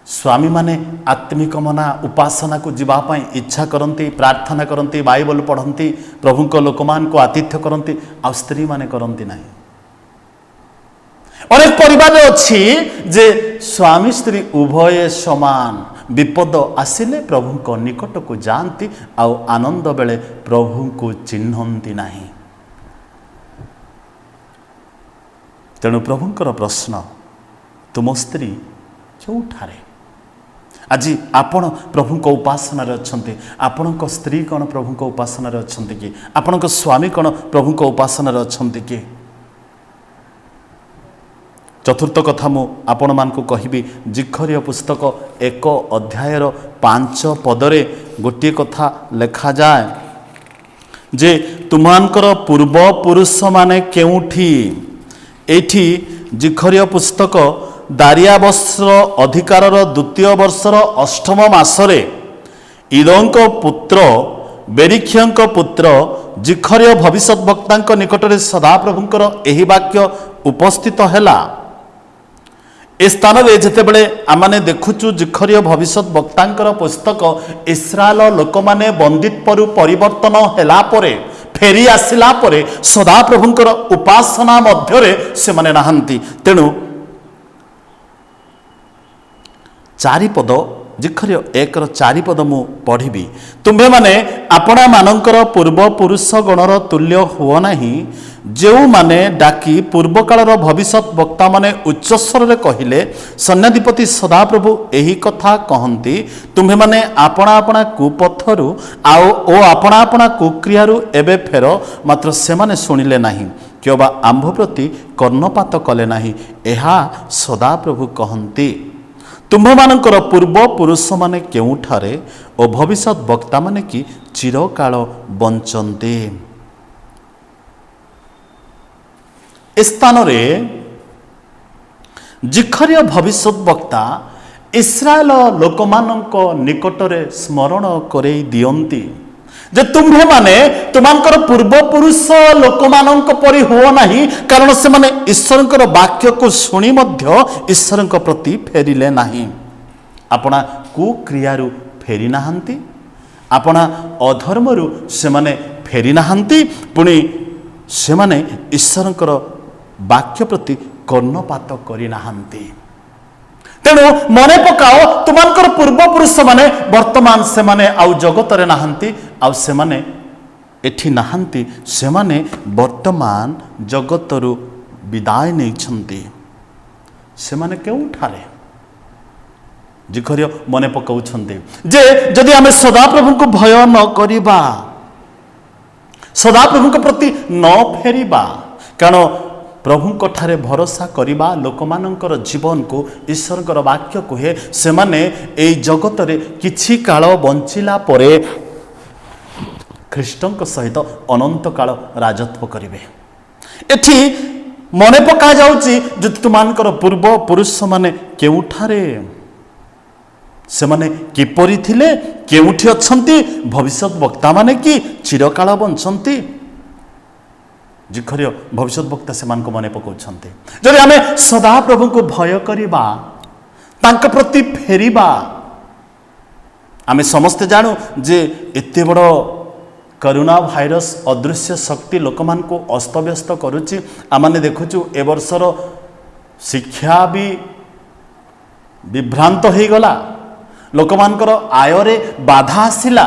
ସ୍ୱାମୀମାନେ ଆତ୍ମିକ ମନା ଉପାସନାକୁ ଯିବା ପାଇଁ ଇଚ୍ଛା କରନ୍ତି, ପ୍ରାର୍ଥନା କରନ୍ତି, ବାଇବଲ ପଢ଼ନ୍ତି, ପ୍ରଭୁଙ୍କ ଲୋକମାନଙ୍କୁ ଆତିଥ୍ୟ କରନ୍ତି, ଆଉ ସ୍ତ୍ରୀମାନେ କରନ୍ତି ନାହିଁ। ଅନେକ ପରିବାରରେ ଅଛି ଯେ ସ୍ୱାମୀ ସ୍ତ୍ରୀ ଉଭୟ ସମାନ, ବିପଦ ଆସିଲେ ପ୍ରଭୁଙ୍କ ନିକଟକୁ ଯାଆନ୍ତି, ଆଉ ଆନନ୍ଦ ବେଳେ ପ୍ରଭୁଙ୍କୁ ଚିହ୍ନନ୍ତି ନାହିଁ। ତେଣୁ ପ୍ରଭୁଙ୍କର ପ୍ରଶ୍ନ, ତୁମ ସ୍ତ୍ରୀ କେଉଁଠାରେ? ଆଜି ଆପଣ ପ୍ରଭୁଙ୍କ ଉପାସନାରେ ଅଛନ୍ତି, ଆପଣଙ୍କ ସ୍ତ୍ରୀ କ'ଣ ପ୍ରଭୁଙ୍କ ଉପାସନାରେ ଅଛନ୍ତି କି? ଆପଣଙ୍କ ସ୍ୱାମୀ କ'ଣ ପ୍ରଭୁଙ୍କ ଉପାସନାରେ ଅଛନ୍ତି କି? ଚତୁର୍ଥ କଥା ମୁଁ ଆପଣମାନଙ୍କୁ କହିବି, ଜିଖରୀୟ ପୁସ୍ତକ 1 ଅଧ୍ୟାୟର 5 ପଦରେ ଗୋଟିଏ କଥା ଲେଖାଯାଏ ଯେ, ତୁମମାନଙ୍କର ପୂର୍ବପୁରୁଷମାନେ କେଉଁଠି? ଏଇଠି ଜିଖରୀୟ ପୁସ୍ତକ ଦାରିଆବସ୍ର ଅଧିକାରର 2ୟ ବର୍ଷର 8ମ ମାସରେ ଇଦୋଙ୍କ ପୁତ୍ର ବେରିଖିୟଙ୍କ ପୁତ୍ର ଜିଖରୀୟ ଭବିଷ୍ୟତ ବକ୍ତାଙ୍କ ନିକଟରେ ସଦାପ୍ରଭୁଙ୍କର ଏହି ବାକ୍ୟ ଉପସ୍ଥିତ ହେଲା। ଏ ସ୍ଥାନରେ ଯେତେବେଳେ ଆମେ ଦେଖୁଛୁ ଜିଖରୀୟ ଭବିଷ୍ୟତ ବକ୍ତାଙ୍କର ପୁସ୍ତକ, ଇସ୍ରାଏଲ ଲୋକମାନେ ବନ୍ଦିତ୍ୱରୁ ପରିବର୍ତ୍ତନ ହେଲା ପରେ, ଫେରି ଆସିଲା ପରେ ସଦାପ୍ରଭୁଙ୍କର ଉପାସନା ମଧ୍ୟରେ ସେମାନେ ନାହାନ୍ତି। ତେଣୁ 4 ପଦ, ଜିଖରୀୟ 1ର 4 ପଦ ମୁଁ ପଢ଼ିବି। ତୁମ୍ଭେମାନେ ଆପଣମାନଙ୍କର ପୂର୍ବପୁରୁଷ ଗଣର ତୁଲ୍ୟ ହୁଅ ନାହିଁ, ଯେଉଁମାନେ ଡାକି ପୂର୍ବକାଳର ଭବିଷ୍ୟତ ବକ୍ତାମାନେ ଉଚ୍ଚସ୍ୱରରେ କହିଲେ, ସୈନ୍ୟାଧିପତି ସଦାପ୍ରଭୁ ଏହି କଥା କହନ୍ତି, ତୁମ୍ଭେମାନେ ଆପଣା ଆପଣା କୁପଥରୁ ଓ ଆପଣା ଆପଣା କୁକ୍ରିୟାରୁ ଏବେ ଫେର। ମାତ୍ର ସେମାନେ ଶୁଣିଲେ ନାହିଁ, କିମ୍ବା ଆମ୍ଭ ପ୍ରତି କର୍ଣ୍ଣପାତ କଲେ ନାହିଁ। ଏହା ସଦାପ୍ରଭୁ କହନ୍ତି, ତୁମ୍ଭମାନଙ୍କର ପୂର୍ବପୁରୁଷମାନେ କେଉଁଠାରେ ଓ ଭବିଷ୍ୟତ ବକ୍ତାମାନେ କି ଚିରକାଳ ବଞ୍ଚନ୍ତି। ଏ ସ୍ଥାନରେ ଜିଖରୀୟ ଭବିଷ୍ୟତ ବକ୍ତା ଇସ୍ରାଏଲ ଲୋକମାନଙ୍କ ନିକଟରେ ସ୍ମରଣ କରେଇ ଦିଅନ୍ତି ଯେ ତୁମ୍ଭେମାନେ ତୁମମାନଙ୍କର ପୂର୍ବପୁରୁଷ ଲୋକମାନଙ୍କ ପରି ହୁଅ ନାହିଁ, କାରଣ ସେମାନେ ଈଶ୍ୱରଙ୍କର ବାକ୍ୟକୁ ଶୁଣି ମଧ୍ୟ ଈଶ୍ୱରଙ୍କ ପ୍ରତି ଫେରିଲେ ନାହିଁ। ଆପଣା କୁକ୍ରିୟାରୁ ଫେରି ନାହାନ୍ତି, ଆପଣା ଅଧର୍ମରୁ ସେମାନେ ଫେରି ନାହାନ୍ତି, ପୁଣି ସେମାନେ ଈଶ୍ୱରଙ୍କର ବାକ୍ୟ ପ୍ରତି କର୍ଣ୍ଣପାତ କରିନାହାନ୍ତି। ତେଣୁ ମନେ ପକାଅ ତୁମମାନଙ୍କର ପୂର୍ବପୁରୁଷମାନେ ବର୍ତ୍ତମାନ ସେମାନେ ଆଉ ଜଗତରେ ନାହାନ୍ତି, ଆଉ ସେମାନେ ଏଠି ନାହାନ୍ତି, ସେମାନେ ବର୍ତ୍ତମାନ ଜଗତରୁ ବିଦାୟ ନେଇଛନ୍ତି। ସେମାନେ କେଉଁଠାରେ ଜିଖରିୟ ମନେ ପକାଉଛନ୍ତି ଯେ ଯଦି ଆମେ ସଦାପ୍ରଭୁଙ୍କୁ ଭୟ ନ କରିବା, ସଦାପ୍ରଭୁଙ୍କ ପ୍ରତି ନ ଫେରିବା, କାରଣ ପ୍ରଭୁଙ୍କ ଠାରେ ଭରସା କରିବା ଲୋକମାନଙ୍କର ଜୀବନକୁ ଈଶ୍ୱରଙ୍କର ବାକ୍ୟ କୁହେ ସେମାନେ ଏଇ ଜଗତରେ କିଛି କାଳ ବଞ୍ଚିଲା ପରେ ଖ୍ରୀଷ୍ଟଙ୍କ ସହିତ ଅନନ୍ତ କାଳ ରାଜତ୍ୱ କରିବେ। ଏଠି ମନେ ପକାଯାଉଛି ଯଦି ତୁମମାନଙ୍କର ପୂର୍ବପୁରୁଷମାନେ କେଉଁଠାରେ, ସେମାନେ କିପରି ଥିଲେ, କେଉଁଠି ଅଛନ୍ତି, ଭବିଷ୍ୟତ ବକ୍ତାମାନେ କି ଚିରକାଳ ବଞ୍ଚନ୍ତି। ଜିଖରିୟ ଭବିଷ୍ୟତ ବକ୍ତା ସେମାନଙ୍କୁ ମନେ ପକାଉଛନ୍ତି। ଯଦି ଆମେ ସଦାପ୍ରଭୁଙ୍କୁ ଭୟ କରିବା, ତାଙ୍କ ପ୍ରତି ଫେରିବା, ଆମେ ସମସ୍ତେ ଜାଣୁ ଯେ ଏତେ ବଡ଼ କରୋନା ଭାଇରସ୍ ଅଦୃଶ୍ୟ ଶକ୍ତି ଲୋକମାନଙ୍କୁ ଅସ୍ତବ୍ୟସ୍ତ କରୁଛି। ଆମେ ଦେଖୁଛୁ ଏ ବର୍ଷର ଶିକ୍ଷା ବି ବିଭ୍ରାନ୍ତ ହୋଇଗଲା, ଲୋକମାନଙ୍କର ଆୟରେ ବାଧା ଆସିଲା,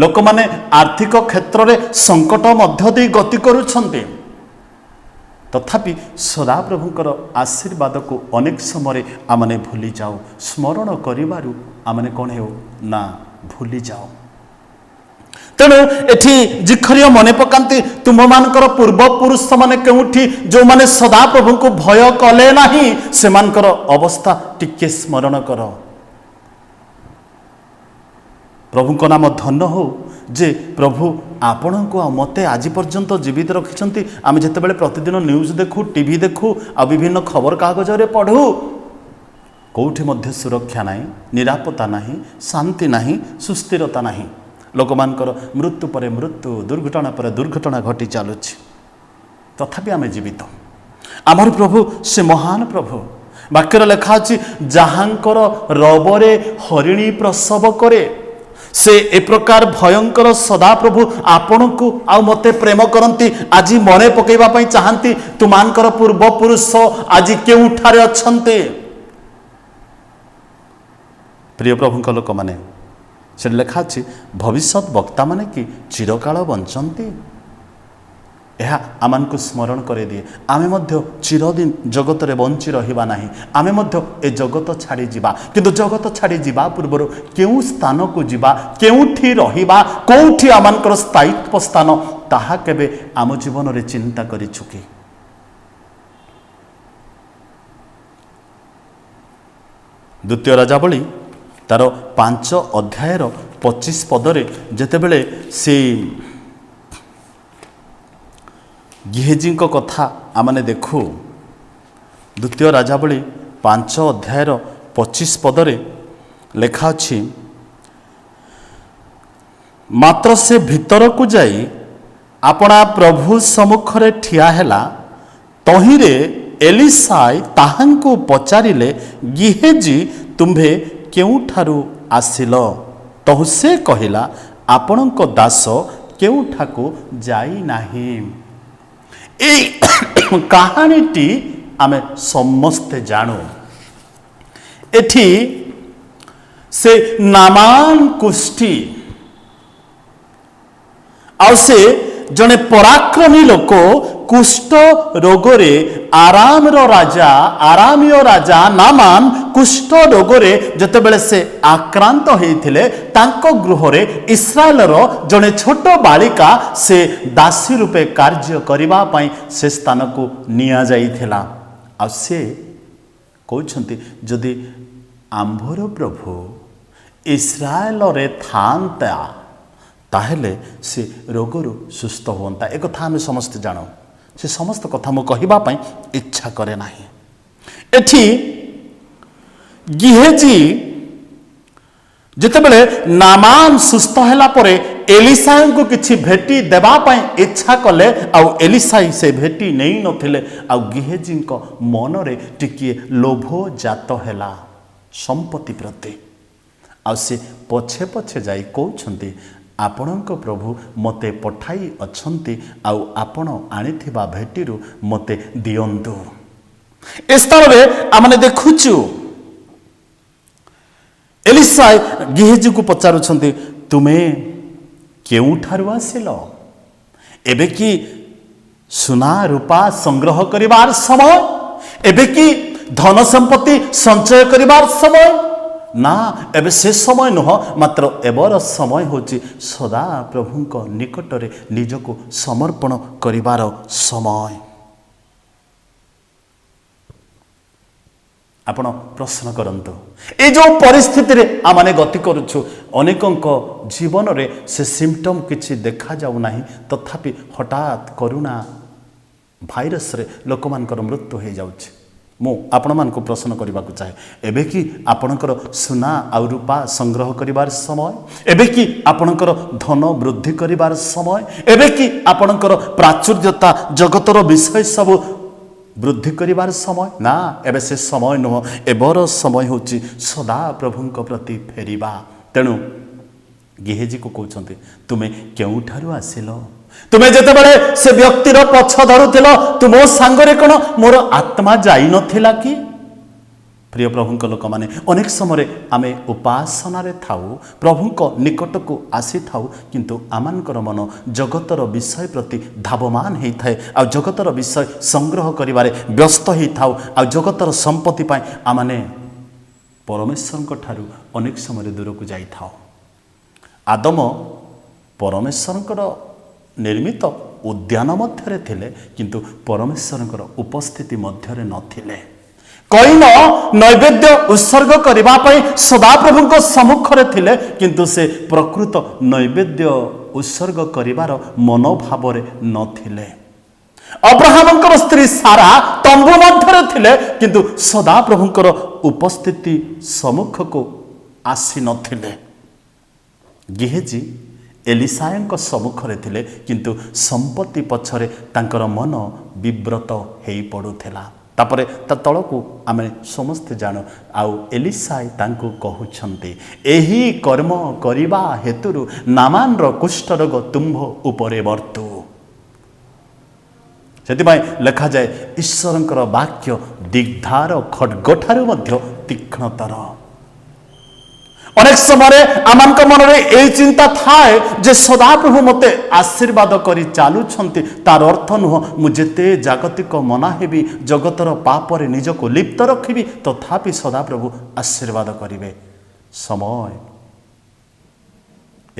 ଲୋକମାନେ ଆର୍ଥିକ କ୍ଷେତ୍ରରେ ସଙ୍କଟ ମଧ୍ୟ ଦେଇ ଗତି କରୁଛନ୍ତି। ତଥାପି ସଦାପ୍ରଭୁଙ୍କର ଆଶୀର୍ବାଦକୁ ଅନେକ ସମୟରେ ଆମେ ଭୁଲି ଯାଉ, ସ୍ମରଣ କରିବାରୁ ଆମେ କ'ଣ ହେଉ ନା ଭୁଲି ଯାଉ। ତେଣୁ ଏଠି ଜିଖରିୟ ମନେ ପକାନ୍ତି ତୁମମାନଙ୍କର ପୂର୍ବପୁରୁଷମାନେ କେଉଁଠି, ଯେଉଁମାନେ ସଦାପ୍ରଭୁଙ୍କୁ ଭୟ କଲେ ନାହିଁ, ସେମାନଙ୍କର ଅବସ୍ଥା ଟିକେ ସ୍ମରଣ କର। ପ୍ରଭୁଙ୍କ ନାମ ଧନ୍ୟ ହେଉ ଯେ ପ୍ରଭୁ ଆପଣଙ୍କୁ ଆଉ ମୋତେ ଆଜି ପର୍ଯ୍ୟନ୍ତ ଜୀବିତ ରଖିଛନ୍ତି। ଆମେ ଯେତେବେଳେ ପ୍ରତିଦିନ ନ୍ୟୁଜ୍ ଦେଖୁ, ଟିଭି ଦେଖୁ, ଆଉ ବିଭିନ୍ନ ଖବରକାଗଜରେ ପଢ଼ୁ, କେଉଁଠି ମଧ୍ୟ ସୁରକ୍ଷା ନାହିଁ, ନିରାପତ୍ତା ନାହିଁ, ଶାନ୍ତି ନାହିଁ, ସୁସ୍ଥିରତା ନାହିଁ। ଲୋକମାନଙ୍କର ମୃତ୍ୟୁ ପରେ ମୃତ୍ୟୁ, ଦୁର୍ଘଟଣା ପରେ ଦୁର୍ଘଟଣା ଘଟି ଚାଲୁଛି, ତଥାପି ଆମେ ଜୀବିତ। ଆମର ପ୍ରଭୁ ସେ ମହାନ ପ୍ରଭୁ। ବାକ୍ୟରେ ଲେଖା ଅଛି ଯାହାଙ୍କର ରବରେ ହରିଣୀ ପ୍ରସବ କରେ, ସେ ଏ ପ୍ରକାର ଭୟଙ୍କର ସଦାପ୍ରଭୁ ଆପଣଙ୍କୁ ଆଉ ମୋତେ ପ୍ରେମ କରନ୍ତି। ଆଜି ମନେ ପକାଇବା ପାଇଁ ଚାହାନ୍ତି ତୁମମାନଙ୍କର ପୂର୍ବପୁରୁଷ ଆଜି କେଉଁଠାରେ ଅଛନ୍ତି। ପ୍ରିୟ ପ୍ରଭୁଙ୍କ ଲୋକମାନେ, ସେଠି ଲେଖା ଅଛି ଭବିଷ୍ୟତ ବକ୍ତାମାନେ କି ଚିରକାଳ ବଞ୍ଚନ୍ତି। ଏହା ଆମମାନଙ୍କୁ ସ୍ମରଣ କରିଦିଏ ଆମେ ମଧ୍ୟ ଚିରଦିନ ଜଗତରେ ବଞ୍ଚି ରହିବା ନାହିଁ, ଆମେ ମଧ୍ୟ ଏ ଜଗତ ଛାଡ଼ି ଯିବା। କିନ୍ତୁ ଜଗତ ଛାଡ଼ି ଯିବା ପୂର୍ବରୁ କେଉଁ ସ୍ଥାନକୁ ଯିବା, କେଉଁଠି ରହିବା, କେଉଁଠି ଆମମାନଙ୍କର ସ୍ଥାୟିତ୍ୱ ସ୍ଥାନ, ତାହା କେବେ ଆମ ଜୀବନରେ ଚିନ୍ତା କରିଛୁ କି? ଦ୍ୱିତୀୟ ରାଜାବଳୀ ତାର 5 ଅଧ୍ୟାୟର 25 ପଦରେ ଯେତେବେଳେ ସେ ଗିହେଜୀଙ୍କ କଥା ଆମେ ଦେଖୁ, ଦ୍ୱିତୀୟ ରାଜାବଳୀ 5 ଅଧ୍ୟାୟର 25 ପଦରେ ଲେଖା ଅଛି ମାତ୍ର ସେ ଭିତରକୁ ଯାଇ ଆପଣା ପ୍ରଭୁ ସମ୍ମୁଖରେ ଠିଆ ହେଲା। ତହିଁରେ ଏଲିସାଇ ତାହାଙ୍କୁ ପଚାରିଲେ, ଗିହେଜୀ ତୁମ୍ଭେ କେଉଁଠାରୁ ଆସିଲ? ତହୁ ସେ କହିଲା, ଆପଣଙ୍କ ଦାସ କେଉଁଠାକୁ ଯାଇନାହିଁ। এই কাহানীটি ଆମେ ସମସ୍ତେ ଜାଣୁ। ଏଠି ସେ ନାମାନ କୁଷ୍ଠି ଆଉ ସେ ଜଣେ ପରାକ୍ରମୀ ଲୋକ, କୁଷ୍ଠ ରୋଗରେ ଆରାମୀୟ ରାଜା ନାମାନ କୁଷ୍ଠ ରୋଗରେ ଯେତେବେଳେ ସେ ଆକ୍ରାନ୍ତ ହୋଇଥିଲେ, ତାଙ୍କ ଗୃହରେ ଇସ୍ରାଏଲର ଜଣେ ଛୋଟ ବାଳିକା ସେ ଦାସୀ ରୂପେ କାର୍ଯ୍ୟ କରିବା ପାଇଁ ସେ ସ୍ଥାନକୁ ନିଆଯାଇଥିଲା। ଆଉ ସେ କହୁଛନ୍ତି ଯଦି ଆମ୍ଭର ପ୍ରଭୁ ଇସ୍ରାଏଲରେ ଥାନ୍ତା ତାହେଲେ ସେ ରୋଗରୁ ସୁସ୍ଥ ହୁଅନ୍ତା। ଏକଥା ଆମେ ସମସ୍ତେ ଜାଣୁ। ସେ ସମସ୍ତ କଥା ମୁଁ କହିବା ପାଇଁ ଇଚ୍ଛା କରେ ନାହିଁ। ଏଠି ଗିହେଜୀ ଯେତେବେଳେ ନାମାନ ସୁସ୍ଥ ହେଲା ପରେ ଏଲିସାଙ୍କୁ କିଛି ଭେଟି ଦେବା ପାଇଁ ଇଚ୍ଛା କଲେ, ଆଉ ଏଲିସାଇ ସେ ଭେଟି ନେଇନଥିଲେ। ଆଉ ଗିହେଜୀଙ୍କ ମନରେ ଟିକିଏ ଲୋଭ ଜାତ ହେଲା ସମ୍ପତ୍ତି ପ୍ରତି। ଆଉ ସେ ପଛେ ପଛେ ଯାଇ କହୁଛନ୍ତି ଆପଣଙ୍କ ପ୍ରଭୁ ମୋତେ ପଠାଇ ଅଛନ୍ତି ଆଉ ଆପଣ ଆଣିଥିବା ଭେଟିରୁ ମୋତେ ଦିଅନ୍ତୁ। ଏ ସ୍ଥଳରେ ଆମେ ଦେଖୁଛୁ ଏଲିସା ଗିହେଜୀକୁ ପଚାରୁଛନ୍ତି, ତୁମେ କେଉଁଠାରୁ ଆସିଲ? ଏବେ କି ସୁନା ରୂପା ସଂଗ୍ରହ କରିବାର ସମୟ? ଏବେ କି ଧନ ସମ୍ପତ୍ତି ସଞ୍ଚୟ କରିବାର ସମୟ? ନା, ଏବେ ସେ ସମୟ ନୁହଁ, ମାତ୍ର ଏବେର ସମୟ ହେଉଛି ସଦା ପ୍ରଭୁଙ୍କ ନିକଟରେ ନିଜକୁ ସମର୍ପଣ କରିବାର ସମୟ। ଆପଣ ପ୍ରଶ୍ନ କରନ୍ତୁ, ଏ ଯେଉଁ ପରିସ୍ଥିତିରେ ଆମେ ଗତି କରୁଛୁ, ଅନେକଙ୍କ ଜୀବନରେ ସେ ସିମ୍ପଟମ୍ କିଛି ଦେଖାଯାଉ ନାହିଁ, ତଥାପି ହଠାତ୍ କରୋନା ଭାଇରସରେ ଲୋକମାନଙ୍କର ମୃତ୍ୟୁ ହୋଇଯାଉଛି। ମୁଁ ଆପଣମାନଙ୍କୁ ପ୍ରଶ୍ନ କରିବାକୁ ଚାହେଁ, ଏବେ କି ଆପଣଙ୍କର ସୁନା ଆଉ ରୂପା ସଂଗ୍ରହ କରିବାର ସମୟ? ଏବେ କି ଆପଣଙ୍କର ଧନ ବୃଦ୍ଧି କରିବାର ସମୟ? ଏବେ କି ଆପଣଙ୍କର ପ୍ରାଚୁର୍ଯ୍ୟତା ଜଗତର ବିଷୟ ସବୁ ବୃଦ୍ଧି କରିବାର ସମୟ? ନା, ଏବେ ସେ ସମୟ ନୁହଁ, ଏବେର ସମୟ ହେଉଛି ସଦା ପ୍ରଭୁଙ୍କ ପ୍ରତି ଫେରିବା। ତେଣୁ ଗିହେଜୀକୁ କହୁଛନ୍ତି, ତୁମେ କେଉଁଠାରୁ ଆସିଲ? ତୁମେ ଯେତେବେଳେ ସେ ବ୍ୟକ୍ତିର ପଛ ଧରୁଥିଲ, ତୁମ ସାଙ୍ଗରେ କ'ଣ ମୋର ଆତ୍ମା ଯାଇନଥିଲା କି? ପ୍ରିୟ ପ୍ରଭୁଙ୍କ ଲୋକମାନେ, ଅନେକ ସମୟରେ ଆମେ ଉପାସନାରେ ଥାଉ, ପ୍ରଭୁଙ୍କ ନିକଟକୁ ଆସିଥାଉ, କିନ୍ତୁ ଆମମାନଙ୍କର ମନ ଜଗତର ବିଷୟ ପ୍ରତି ଧାବମାନ ହେଇଥାଏ, ଆଉ ଜଗତର ବିଷୟ ସଂଗ୍ରହ କରିବାରେ ବ୍ୟସ୍ତ ହେଇଥାଉ, ଆଉ ଜଗତର ସମ୍ପତ୍ତି ପାଇଁ ଆମେ ପରମେଶ୍ୱରଙ୍କ ଠାରୁ ଅନେକ ସମୟରେ ଦୂରକୁ ଯାଇଥାଉ। ଆଦମ ପରମେଶ୍ୱରଙ୍କର ନିର୍ମିତ ଉଦ୍ୟାନ ମଧ୍ୟରେ ଥିଲେ, କିନ୍ତୁ ପରମେଶ୍ୱରଙ୍କର ଉପସ୍ଥିତି ମଧ୍ୟରେ ନଥିଲେ। କଇନ ନୈବେଦ୍ୟ ଉତ୍ସର୍ଗ କରିବା ପାଇଁ ସଦାପ୍ରଭୁଙ୍କ ସମ୍ମୁଖରେ ଥିଲେ, କିନ୍ତୁ ସେ ପ୍ରକୃତ ନୈବେଦ୍ୟ ଉତ୍ସର୍ଗ କରିବାର ମନୋଭାବରେ ନଥିଲେ। ଅବ୍ରାହମଙ୍କର ସ୍ତ୍ରୀ ସାରା ତମ୍ବୁ ମଧ୍ୟରେ ଥିଲେ, କିନ୍ତୁ ସଦାପ୍ରଭୁଙ୍କର ଉପସ୍ଥିତି ସମ୍ମୁଖକୁ ଆସିନଥିଲେ। ଗିହେଜୀ ଏଲିସାଙ୍କ ସମ୍ମୁଖରେ ଥିଲେ, କିନ୍ତୁ ସମ୍ପତ୍ତି ପଛରେ ତାଙ୍କର ମନ ବିବ୍ରତ ହୋଇପଡ଼ୁଥିଲା। ତାପରେ ତା ତଳକୁ ଆମେ ସମସ୍ତେ ଜାଣୁ, ଆଉ ଏଲିସା ତାଙ୍କୁ କହୁଛନ୍ତି, ଏହି କର୍ମ କରିବା ହେତୁରୁ ନାମାନର କୁଷ୍ଠରୋଗ ତୁମ୍ଭ ଉପରେ ବର୍ତ୍ତୁ। ସେଥିପାଇଁ ଲେଖାଯାଏ, ଈଶ୍ୱରଙ୍କର ବାକ୍ୟ ଦିଗ୍ଧାର ଖଡ୍ଗଠାରୁ ମଧ୍ୟ ତୀକ୍ଷ୍ଣତର। ଅନେକ ସମୟରେ ଆମମାନଙ୍କ ମନରେ ଏହି ଚିନ୍ତା ଥାଏ ଯେ ସଦାପ୍ରଭୁ ମୋତେ ଆଶୀର୍ବାଦ କରି ଚାଲୁଛନ୍ତି, ତାର ଅର୍ଥ ନୁହଁ ମୁଁ ଯେତେ ଜାଗତିକ ମନା ହେବି, ଜଗତର ପାପରେ ନିଜକୁ ଲିପ୍ତ ରଖିବି, ତଥାପି ସଦାପ୍ରଭୁ ଆଶୀର୍ବାଦ କରିବେ। ସମୟ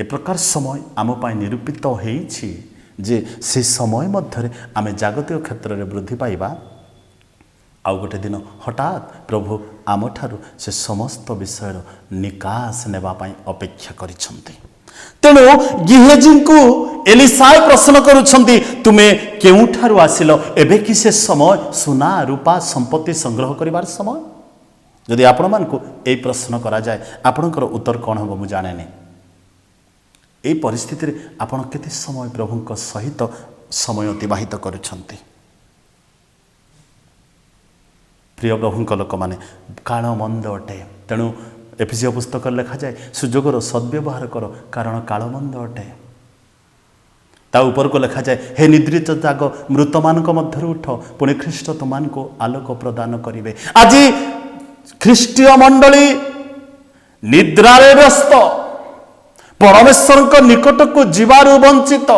ଏ ପ୍ରକାର ସମୟ ଆମ ପାଇଁ ନିରୂପିତ ହେଇଛି ଯେ ସେ ସମୟ ମଧ୍ୟରେ ଆମେ ଜାଗତିକ କ୍ଷେତ୍ରରେ ବୃଦ୍ଧି ପାଇବା, ଆଉ ଗୋଟେ ଦିନ ହଠାତ୍ ପ୍ରଭୁ ଆମଠାରୁ ସେ ସମସ୍ତ ବିଷୟର ନିକାଶ ନେବା ପାଇଁ ଅପେକ୍ଷା କରିଛନ୍ତି। ତେଣୁ ଗିହେଜୀଙ୍କୁ ଏଲିସା ପ୍ରଶ୍ନ କରୁଛନ୍ତି, ତୁମେ କେଉଁଠାରୁ ଆସିଲ? ଏବେ କି ସେ ସମୟ ସୁନା ରୂପା ସମ୍ପତ୍ତି ସଂଗ୍ରହ କରିବାର ସମୟ? ଯଦି ଆପଣମାନଙ୍କୁ ଏହି ପ୍ରଶ୍ନ କରାଯାଏ, ଆପଣଙ୍କର ଉତ୍ତର କ'ଣ ହେବ ମୁଁ ଜାଣେନି। ଏହି ପରିସ୍ଥିତିରେ ଆପଣ କେତେ ସମୟ ପ୍ରଭୁଙ୍କ ସହିତ ସମୟ ଅତିବାହିତ କରୁଛନ୍ତି? ପ୍ରିୟ ପ୍ରଭୁଙ୍କ ଲୋକମାନେ, କାଳ ମନ୍ଦ ଅଟେ, ତେଣୁ ଏଫେସୀୟ ପୁସ୍ତକରେ ଲେଖାଯାଏ, ସୁଯୋଗର ସଦ୍ବ୍ୟବହାର କର, କାରଣ କାଳ ମନ୍ଦ ଅଟେ। ତା ଉପରକୁ ଲେଖାଯାଏ, ହେ ନିଦ୍ରିତ ଜାଗ, ମୃତମାନଙ୍କ ମଧ୍ୟରୁ ଉଠ, ପୁଣି ଖ୍ରୀଷ୍ଟ ତୁମମାନଙ୍କୁ ଆଲୋକ ପ୍ରଦାନ କରିବେ। ଆଜି ଖ୍ରୀଷ୍ଟୀୟ ମଣ୍ଡଳୀ ନିଦ୍ରାରେ ବ୍ୟସ୍ତ, ପରମେଶ୍ୱରଙ୍କ ନିକଟକୁ ଯିବାରୁ ବଞ୍ଚିତ।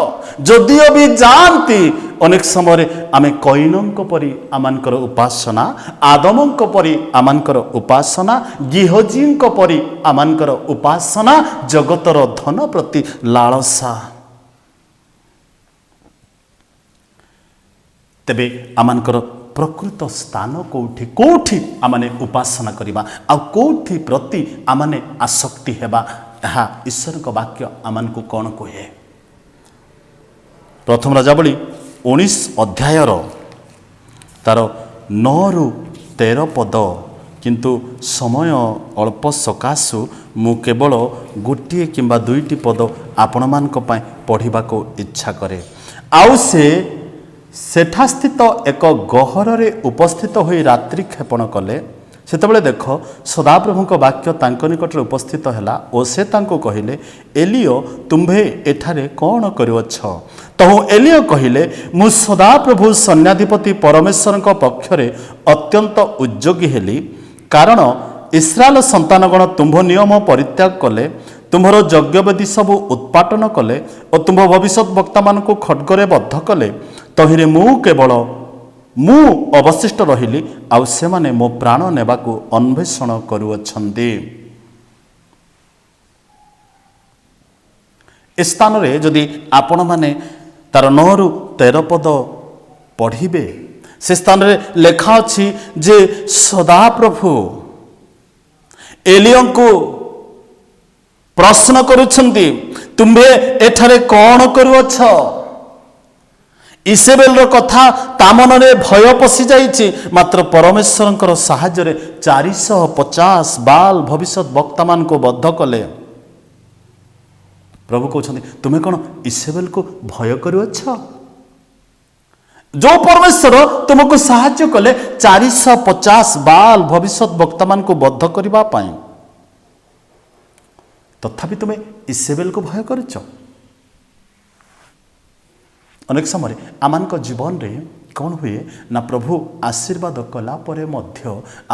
ଯଦିଓ ବି ଯାଆନ୍ତି, ଅନେକ ସମୟରେ ଆମେ କଇନଙ୍କ ପରି ଆମମାନଙ୍କର ଉପାସନା, ଆଦମଙ୍କ ପରି ଆମମାନଙ୍କର ଉପାସନା, ଗିହଜୀଙ୍କ ପରି ଆମମାନଙ୍କର ଉପାସନା, ଜଗତର ଧନ ପ୍ରତି ଲାଳସା। ତେବେ ଆମମାନଙ୍କର ପ୍ରକୃତ ସ୍ଥାନ କେଉଁଠି? କେଉଁଠି ଆମେ ଉପାସନା କରିବା, ଆଉ କେଉଁଠି ପ୍ରତି ଆମେ ଆସକ୍ତି ହେବା? ଏହା ଈଶ୍ୱରଙ୍କ ବାକ୍ୟ ଆମମାନଙ୍କୁ କ'ଣ କୁହେ? ପ୍ରଥମ ରାଜାବଳୀ 19 ଅଧ୍ୟାୟର ତାର 9ରୁ 13 ପଦ, କିନ୍ତୁ ସମୟ ଅଳ୍ପ ସକାଶୁ ମୁଁ କେବଳ ଗୋଟିଏ କିମ୍ବା ଦୁଇଟି ପଦ ଆପଣମାନଙ୍କ ପାଇଁ ପଢ଼ିବାକୁ ଇଚ୍ଛା କରେ। ଆଉ ସେଠାସ୍ଥିତ ଏକ ଗହରରେ ଉପସ୍ଥିତ ହୋଇ ରାତ୍ରି କ୍ଷେପଣ କଲେ। ସେତେବେଳେ ଦେଖ ସଦାପ୍ରଭୁଙ୍କ ବାକ୍ୟ ତାଙ୍କ ନିକଟରେ ଉପସ୍ଥିତ ହେଲା ଓ ସେ ତାଙ୍କୁ କହିଲେ, ଏଲିଓ ତୁମ୍ଭେ ଏଠାରେ କ'ଣ କରୁଅଛ? ତହୁ ଏଲିଓ କହିଲେ, ମୁଁ ସଦାପ୍ରଭୁ ସୈନ୍ୟାଧିପତି ପରମେଶ୍ୱରଙ୍କ ପକ୍ଷରେ ଅତ୍ୟନ୍ତ ଉଦ୍ଯୋଗୀ ହେଲି, କାରଣ ଇସ୍ରାଏଲ ସନ୍ତାନଗଣ ତୁମ୍ଭ ନିୟମ ପରିତ୍ୟାଗ କଲେ, ତୁମ୍ଭର ଯଜ୍ଞବେଦୀ ସବୁ ଉତ୍ପାଟନ କଲେ ଓ ତୁମ୍ଭ ଭବିଷ୍ୟତ ବକ୍ତାମାନଙ୍କୁ ଖड्गରେ ବଦ୍ଧ କଲେ। ତହିଁରେ ମୁଁ ଅବଶିଷ୍ଟ ରହିଲି, ଆଉ ସେମାନେ ମୋ ପ୍ରାଣ ନେବାକୁ ଅନ୍ୱେଷଣ କରୁଅଛନ୍ତି। ଏ ସ୍ଥାନରେ ଯଦି ଆପଣମାନେ ତାର 9ରୁ 13 ପଦ ପଢ଼ିବେ, ସେ ସ୍ଥାନରେ ଲେଖା ଅଛି ଯେ ସଦାପ୍ରଭୁ ଏଲିଓଙ୍କୁ ପ୍ରଶ୍ନ କରୁଛନ୍ତି, ତୁମ୍ଭେ ଏଠାରେ କ'ଣ କରୁଅଛ? ଇସେବେଲର କଥା ତା ମନରେ ଭୟ ପଶିଯାଇଛି, ମାତ୍ର ପରମେଶ୍ୱରଙ୍କର ସାହାଯ୍ୟରେ 450 ବାଲ ଭବିଷ୍ୟତ ବକ୍ତାମାନଙ୍କୁ ବଦ୍ଧ କଲେ। ପ୍ରଭୁ କହୁଛନ୍ତି, ତୁମେ କ'ଣ ଇସେବେଲକୁ ଭୟ କରୁଅଛ? ଯେଉଁ ପରମେଶ୍ୱର ତୁମକୁ ସାହାଯ୍ୟ କଲେ 450 ବାଲ ଭବିଷ୍ୟତ ବକ୍ତାମାନଙ୍କୁ ବଦ୍ଧ କରିବା ପାଇଁ, ତଥାପି ତୁମେ ଇସେବେଲକୁ ଭୟ କରୁଛ। ଅନେକ ସମୟରେ ଆମମାନଙ୍କ ଜୀବନରେ କ'ଣ ହୁଏ ନା, ପ୍ରଭୁ ଆଶୀର୍ବାଦ କଲା ପରେ ମଧ୍ୟ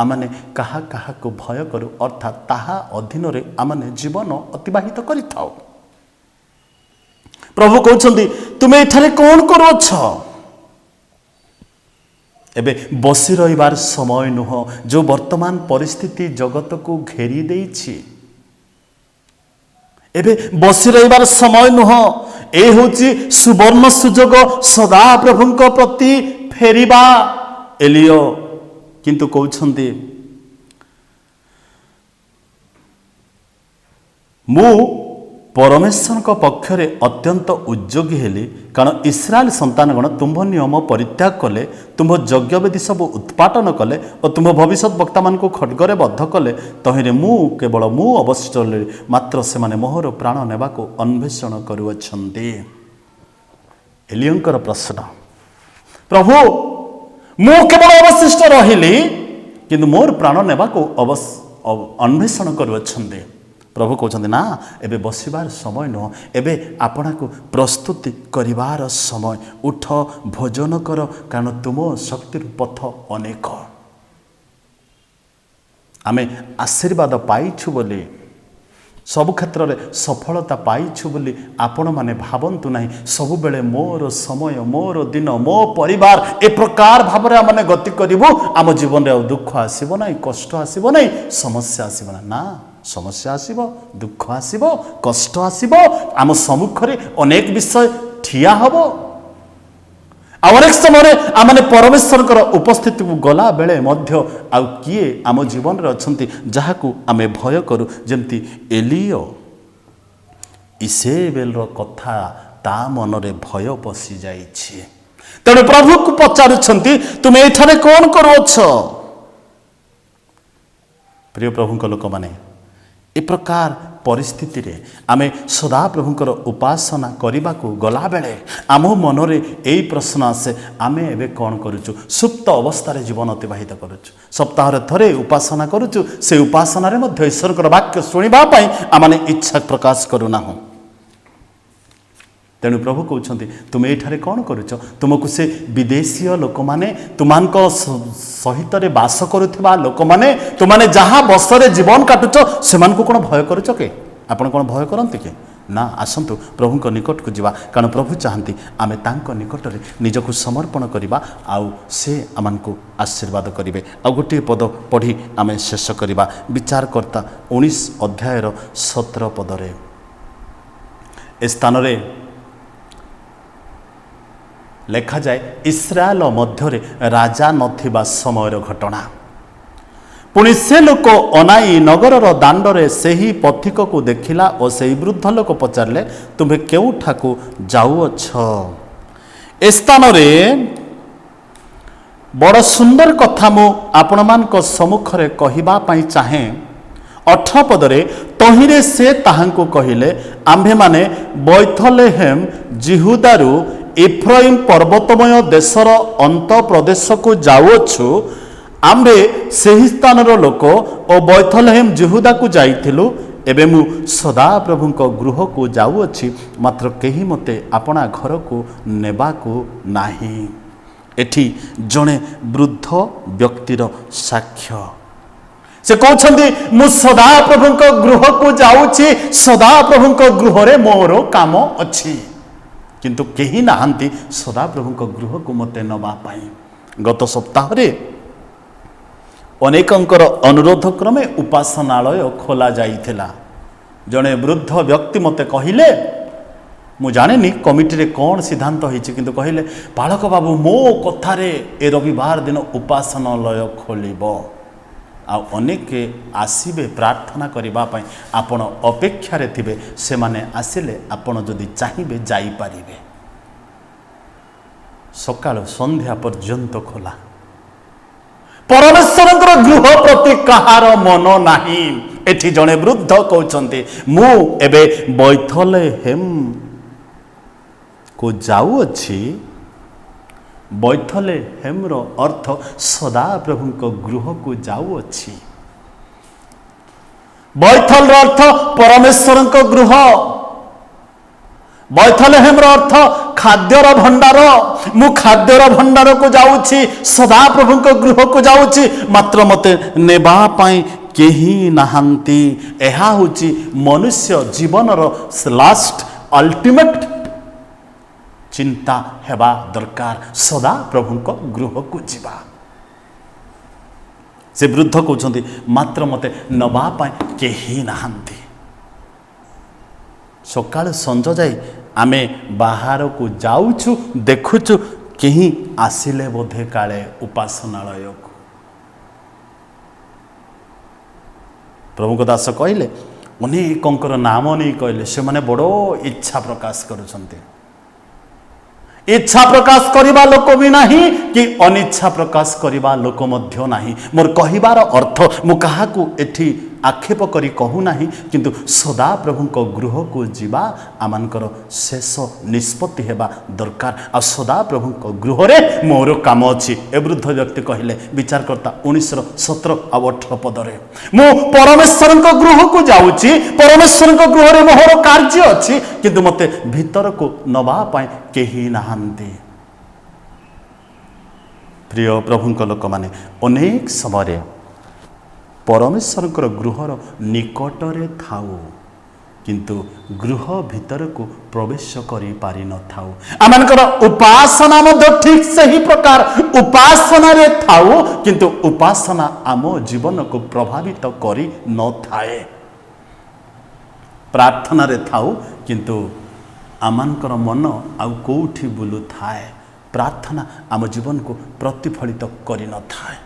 ଆମମାନେ କାହାକୁ ଭୟ କରୁ, ଅର୍ଥାତ୍ ତାହା ଅଧୀନରେ ଆମମାନେ ଜୀବନ ଅତିବାହିତ କରିଥାଉ। ପ୍ରଭୁ କହୁଛନ୍ତି, ତୁମେ ଏଠାରେ କ'ଣ କରୁଅଛ? ଏବେ ବସି ରହିବାର ସମୟ ନୁହଁ। ଯେଉଁ ବର୍ତ୍ତମାନ ପରିସ୍ଥିତି ଜଗତକୁ ଘେରି ଦେଇଛି, ଏବେ ବସି ରହିବାର ସମୟ ନୁହଁ। ଏ ହେଉଛି ସୁବର୍ଣ୍ଣ ସୁଯୋଗ ସଦାପ୍ରଭୁଙ୍କ ପ୍ରତି ଫେରିବା। ଏଲିଓ କିନ୍ତୁ କହୁଛନ୍ତି, ମୁଁ ପରମେଶ୍ୱରଙ୍କ ପକ୍ଷରେ ଅତ୍ୟନ୍ତ ଉଦ୍ଯୋଗୀ ହେଲି, କାରଣ ଇସ୍ରାଏଲ ସନ୍ତାନଗଣ ତୁମ୍ଭ ନିୟମ ପରିତ୍ୟାଗ କଲେ, ତୁମ୍ଭ ଯଜ୍ଞବେଦୀ ସବୁ ଉତ୍ପାଟନ କଲେ ଓ ତୁମ୍ଭ ଭବିଷ୍ୟତ ବକ୍ତାମାନଙ୍କୁ ଖड्गରେ ବଦ୍ଧ କଲେ। ତହିଁରେ କେବଳ ମୁଁ ଅବଶିଷ୍ଟ ରହିଲି, ମାତ୍ର ସେମାନେ ମୋହର ପ୍ରାଣ ନେବାକୁ ଅନ୍ୱେଷଣ କରୁଅଛନ୍ତି। ଏଲିଓଙ୍କର ପ୍ରଶ୍ନ, ପ୍ରଭୁ ମୁଁ କେବଳ ଅବଶିଷ୍ଟ ରହିଲି, କିନ୍ତୁ ମୋର ପ୍ରାଣ ନେବାକୁ ଅନ୍ୱେଷଣ କରୁଅଛନ୍ତି। ପ୍ରଭୁ କହୁଛନ୍ତି, ନା, ଏବେ ବସିବାର ସମୟ ନୁହଁ, ଏବେ ଆପଣଙ୍କୁ ପ୍ରସ୍ତୁତି କରିବାର ସମୟ। ଉଠ, ଭୋଜନ କର, କାରଣ ତୁମ ଶକ୍ତିର ପଥ ଅନେକ। ଆମେ ଆଶୀର୍ବାଦ ପାଇଛୁ ବୋଲି, ସବୁ କ୍ଷେତ୍ରରେ ସଫଳତା ପାଇଛୁ ବୋଲି ଆପଣମାନେ ଭାବନ୍ତୁ ନାହିଁ। ସବୁବେଳେ ମୋର ସମୟ, ମୋର ଦିନ, ମୋ ପରିବାର ଏ ପ୍ରକାର ଭାବରେ ଆମେ ଗତି କରିବୁ, ଆମ ଜୀବନରେ ଆଉ ଦୁଃଖ ଆସିବ ନାହିଁ, କଷ୍ଟ ଆସିବ ନାହିଁ, ସମସ୍ୟା ଆସିବ ନାହିଁ। ନା, ସମସ୍ୟା ଆସିବ, ଦୁଃଖ ଆସିବ, କଷ୍ଟ ଆସିବ, ଆମ ସମ୍ମୁଖରେ ଅନେକ ବିଷୟ ଠିଆ ହେବ। ଆଉ ଅନେକ ସମୟରେ ଆମେ ପରମେଶ୍ୱରଙ୍କର ଉପସ୍ଥିତିକୁ ଗଲା ବେଳେ ମଧ୍ୟ ଆଉ କିଏ ଆମ ଜୀବନରେ ଅଛନ୍ତି ଯାହାକୁ ଆମେ ଭୟ କରୁ? ଯେମିତି ଏଲିଓ, ଇସେବେଲର କଥା ତା ମନରେ ଭୟ ପଶିଯାଇଛି। ତେଣୁ ପ୍ରଭୁକୁ ପଚାରୁଛନ୍ତି, ତୁମେ ଏଠାରେ କ'ଣ କରୁଅଛ? ପ୍ରିୟ ପ୍ରଭୁଙ୍କ ଲୋକମାନେ, ଏ ପ୍ରକାର ପରିସ୍ଥିତିରେ ଆମେ ସଦାପ୍ରଭୁଙ୍କର ଉପାସନା କରିବାକୁ ଗଲାବେଳେ ଆମ ମନରେ ଏଇ ପ୍ରଶ୍ନ ଆସେ, ଆମେ ଏବେ କ'ଣ କରୁଛୁ? ସୁପ୍ତ ଅବସ୍ଥାରେ ଜୀବନ ଅତିବାହିତ କରୁଛୁ, ସପ୍ତାହରେ ଥରେ ଉପାସନା କରୁଛୁ, ସେ ଉପାସନାରେ ମଧ୍ୟ ଈଶ୍ୱରଙ୍କର ବାକ୍ୟ ଶୁଣିବା ପାଇଁ ଆମେ ଇଚ୍ଛା ପ୍ରକାଶ କରୁନାହୁଁ। ତେଣୁ ପ୍ରଭୁ କହୁଛନ୍ତି, ତୁମେ ଏଠାରେ କ'ଣ କରୁଛ? ତୁମକୁ ସେ ବିଦେଶୀୟ ଲୋକମାନେ, ତୁମମାନଙ୍କ ସହିତରେ ବାସ କରୁଥିବା ଲୋକମାନେ, ତୁମମାନେ ଯାହା ବସରେ ଜୀବନ କାଟୁଛ, ସେମାନଙ୍କୁ କ'ଣ ଭୟ କରୁଛ କି? ଆପଣ କ'ଣ ଭୟ କରନ୍ତି କି? ନା, ଆସନ୍ତୁ ପ୍ରଭୁଙ୍କ ନିକଟକୁ ଯିବା, କାରଣ ପ୍ରଭୁ ଚାହାନ୍ତି ଆମେ ତାଙ୍କ ନିକଟରେ ନିଜକୁ ସମର୍ପଣ କରିବା, ଆଉ ସେ ଆମମାନଙ୍କୁ ଆଶୀର୍ବାଦ କରିବେ। ଆଉ ଗୋଟିଏ ପଦ ପଢ଼ି ଆମେ ଶେଷ କରିବା। ବିଚାରକର୍ତ୍ତା 19 ଅଧ୍ୟାୟର 17 ପଦରେ ଏ ସ୍ଥାନରେ ଲେଖାଯାଏ, ଇସ୍ରାଏଲ ମଧ୍ୟରେ ରାଜା ନଥିବା ସମୟର ଘଟଣା। ପୁଣି ସେ ଲୋକ ଅନାଇ ନଗରର ଦାଣ୍ଡରେ ସେହି ପଥିକକୁ ଦେଖିଲା ଓ ସେହି ବୃଦ୍ଧ ଲୋକ ପଚାରିଲେ, ତୁମେ କେଉଁଠାକୁ ଯାଉଅଛ? ଏ ସ୍ଥାନରେ ବଡ଼ ସୁନ୍ଦର କଥା ମୁଁ ଆପଣମାନଙ୍କ ସମ୍ମୁଖରେ କହିବା ପାଇଁ ଚାହେଁ। 18 ପଦରେ, ତହିଁରେ ସେ ତାହାଙ୍କୁ କହିଲେ, ଆମ୍ଭେମାନେ ବୈଥଲେହେମ ଜିହୁଦାରୁ ଇଫ୍ରାଇମ୍ ପର୍ବତମୟ ଦେଶର ଅନ୍ତ ପ୍ରଦେଶକୁ ଯାଉଅଛୁ। आम्भे ସେହି ସ୍ଥାନର ଲୋକ ଓ ବୈଥଲେହେମ୍ ଯେହୁଦାକୁ ଯାଇଥିଲୁ। ଏବେ ମୁଁ ସଦାପ୍ରଭୁଙ୍କ ଗୃହକୁ ଯାଉଅଛି, ମାତ୍ର କେହି ମୋତେ ଆପଣା ଘରକୁ ନେବାକୁ ନାହିଁ। ଏଠି ଜଣେ ବୃଦ୍ଧ ବ୍ୟକ୍ତିର ସାକ୍ଷ୍ୟ। ସେ କହୁଛନ୍ତି ମୁଁ ସଦାପ୍ରଭୁଙ୍କ ଗୃହକୁ ଯାଉଛି, ସଦାପ୍ରଭୁଙ୍କ ଗୃହରେ ମୋର କାମ ଅଛି, କିନ୍ତୁ କେହି ନାହାନ୍ତି ସଦାପ୍ରଭୁଙ୍କ ଗୃହକୁ ମୋତେ ନେବା ପାଇଁ। ଗତ ସପ୍ତାହରେ ଅନେକଙ୍କର ଅନୁରୋଧ କ୍ରମେ ଉପାସନାଳୟ ଖୋଲା ଯାଇଥିଲା। ଜଣେ ବୃଦ୍ଧ ବ୍ୟକ୍ତି ମୋତେ କହିଲେ, ମୁଁ ଜାଣିନି କମିଟିରେ କ'ଣ ସିଦ୍ଧାନ୍ତ ହୋଇଛି, କିନ୍ତୁ କହିଲେ ବାଳକ ବାବୁ ମୋ କଥାରେ ଏ ରବିବାର ଦିନ ଉପାସନାଳୟ ଖୋଲିବ, ଆଉ ଅନେକ ଆସିବେ ପ୍ରାର୍ଥନା କରିବା ପାଇଁ, ଆପଣ ଅପେକ୍ଷାରେ ଥିବେ, ସେମାନେ ଆସିଲେ ଆପଣ ଯଦି ଚାହିଁବେ ଯାଇପାରିବେ। ସକାଳୁ ସନ୍ଧ୍ୟା ପର୍ଯ୍ୟନ୍ତ ଖୋଲା। ପରମେଶ୍ୱରଙ୍କର ଗୃହ ପ୍ରତି କାହାର ମନ ନାହିଁ। ଏଠି ଜଣେ ବୃଦ୍ଧ କହୁଛନ୍ତି ମୁଁ ଏବେ ବୈଥଲେହେମ୍ କୁ ଯାଉଅଛି। ବୈଥଲେହେମ୍ର ଅର୍ଥ ସଦାପ୍ରଭୁଙ୍କ ଗୃହକୁ ଯାଉଅଛି। ବୈଥଲର ଅର୍ଥ ପରମେଶ୍ୱରଙ୍କ ଗୃହ। ବୈଥଲେହେମ୍ର ଅର୍ଥ ଖାଦ୍ୟର ଭଣ୍ଡାର। ମୁଁ ଖାଦ୍ୟର ଭଣ୍ଡାରକୁ ଯାଉଛି, ସଦାପ୍ରଭୁଙ୍କ ଗୃହକୁ ଯାଉଛି, ମାତ୍ର ମୋତେ ନେବା ପାଇଁ କେହି ନାହାନ୍ତି। ଏହା ହେଉଛି ମନୁଷ୍ୟ ଜୀବନର ଲାଷ୍ଟ ଅଲ୍ଟିମେଟ୍ ଚିନ୍ତା ହେବା ଦରକାର, ସଦାପ୍ରଭୁଙ୍କ ଗୃହକୁ ଯିବା। ସେ ବୃଦ୍ଧ କହୁଛନ୍ତି ମାତ୍ର ମୋତେ ନେବା ପାଇଁ କେହି ନାହାନ୍ତି। ସକାଳୁ ସଞ୍ଜ ଯାଇ ଆମେ ବାହାରକୁ ଯାଉଛୁ, ଦେଖୁଛୁ କେହି ଆସିଲେ ବୋଧେ କାଳେ ଉପାସନାଳୟକୁ। ପ୍ରଭୁଙ୍କ ଦାସ କହିଲେ ଅନେକଙ୍କର ନାମ ନେଇ କହିଲେ ସେମାନେ ବଡ଼ ଇଚ୍ଛା ପ୍ରକାଶ କରୁଛନ୍ତି। ଇଚ୍ଛା ପ୍ରକାଶ କରିବା ଲୋକ ବି ନାହିଁ କି ଅନିଚ୍ଛା ପ୍ରକାଶ କରିବା ଲୋକ ମଧ୍ୟ ନାହିଁ। ମୋର କହିବାର ଅର୍ଥ ମୁଁ କାହାକୁ ଏଠି ଆକ୍ଷେପ କରି କହୁନାହିଁ, କିନ୍ତୁ ସଦାପ୍ରଭୁଙ୍କ ଗୃହକୁ ଯିବା ଆମମାନଙ୍କର ଶେଷ ନିଷ୍ପତ୍ତି ହେବା ଦରକାର। ଆଉ ସଦାପ୍ରଭୁଙ୍କ ଗୃହରେ ମୋର କାମ ଅଛି। ଏ ବୃଦ୍ଧ ବ୍ୟକ୍ତି କହିଲେ, ବିଚାରକର୍ତ୍ତା 19:17 ଆଉ 18 ପଦରେ, ମୁଁ ପରମେଶ୍ୱରଙ୍କ ଗୃହକୁ ଯାଉଛି, ପରମେଶ୍ୱରଙ୍କ ଗୃହରେ ମୋର କାର୍ଯ୍ୟ ଅଛି, କିନ୍ତୁ ମୋତେ ଭିତରକୁ ନେବା ପାଇଁ କେହି ନାହାନ୍ତି। ପ୍ରିୟ ପ୍ରଭୁଙ୍କ ଲୋକମାନେ, ଅନେକ ସମୟରେ ପରମେଶ୍ୱରଙ୍କର ଗୃହର ନିକଟରେ ଥାଉ, କିନ୍ତୁ ଗୃହ ଭିତରକୁ ପ୍ରବେଶ କରିପାରିନଥାଉ। ଆମମାନଙ୍କର ଉପାସନା ମଧ୍ୟ ଠିକ୍ ସେହି ପ୍ରକାର ଉପାସନାରେ ଥାଉ, କିନ୍ତୁ ଉପାସନା ଆମ ଜୀବନକୁ ପ୍ରଭାବିତ କରିନଥାଏ। ପ୍ରାର୍ଥନାରେ ଥାଉ, କିନ୍ତୁ ଆମମାନଙ୍କର ମନ ଆଉ କେଉଁଠି ବୁଲୁଥାଏ। ପ୍ରାର୍ଥନା ଆମ ଜୀବନକୁ ପ୍ରତିଫଳିତ କରିନଥାଏ।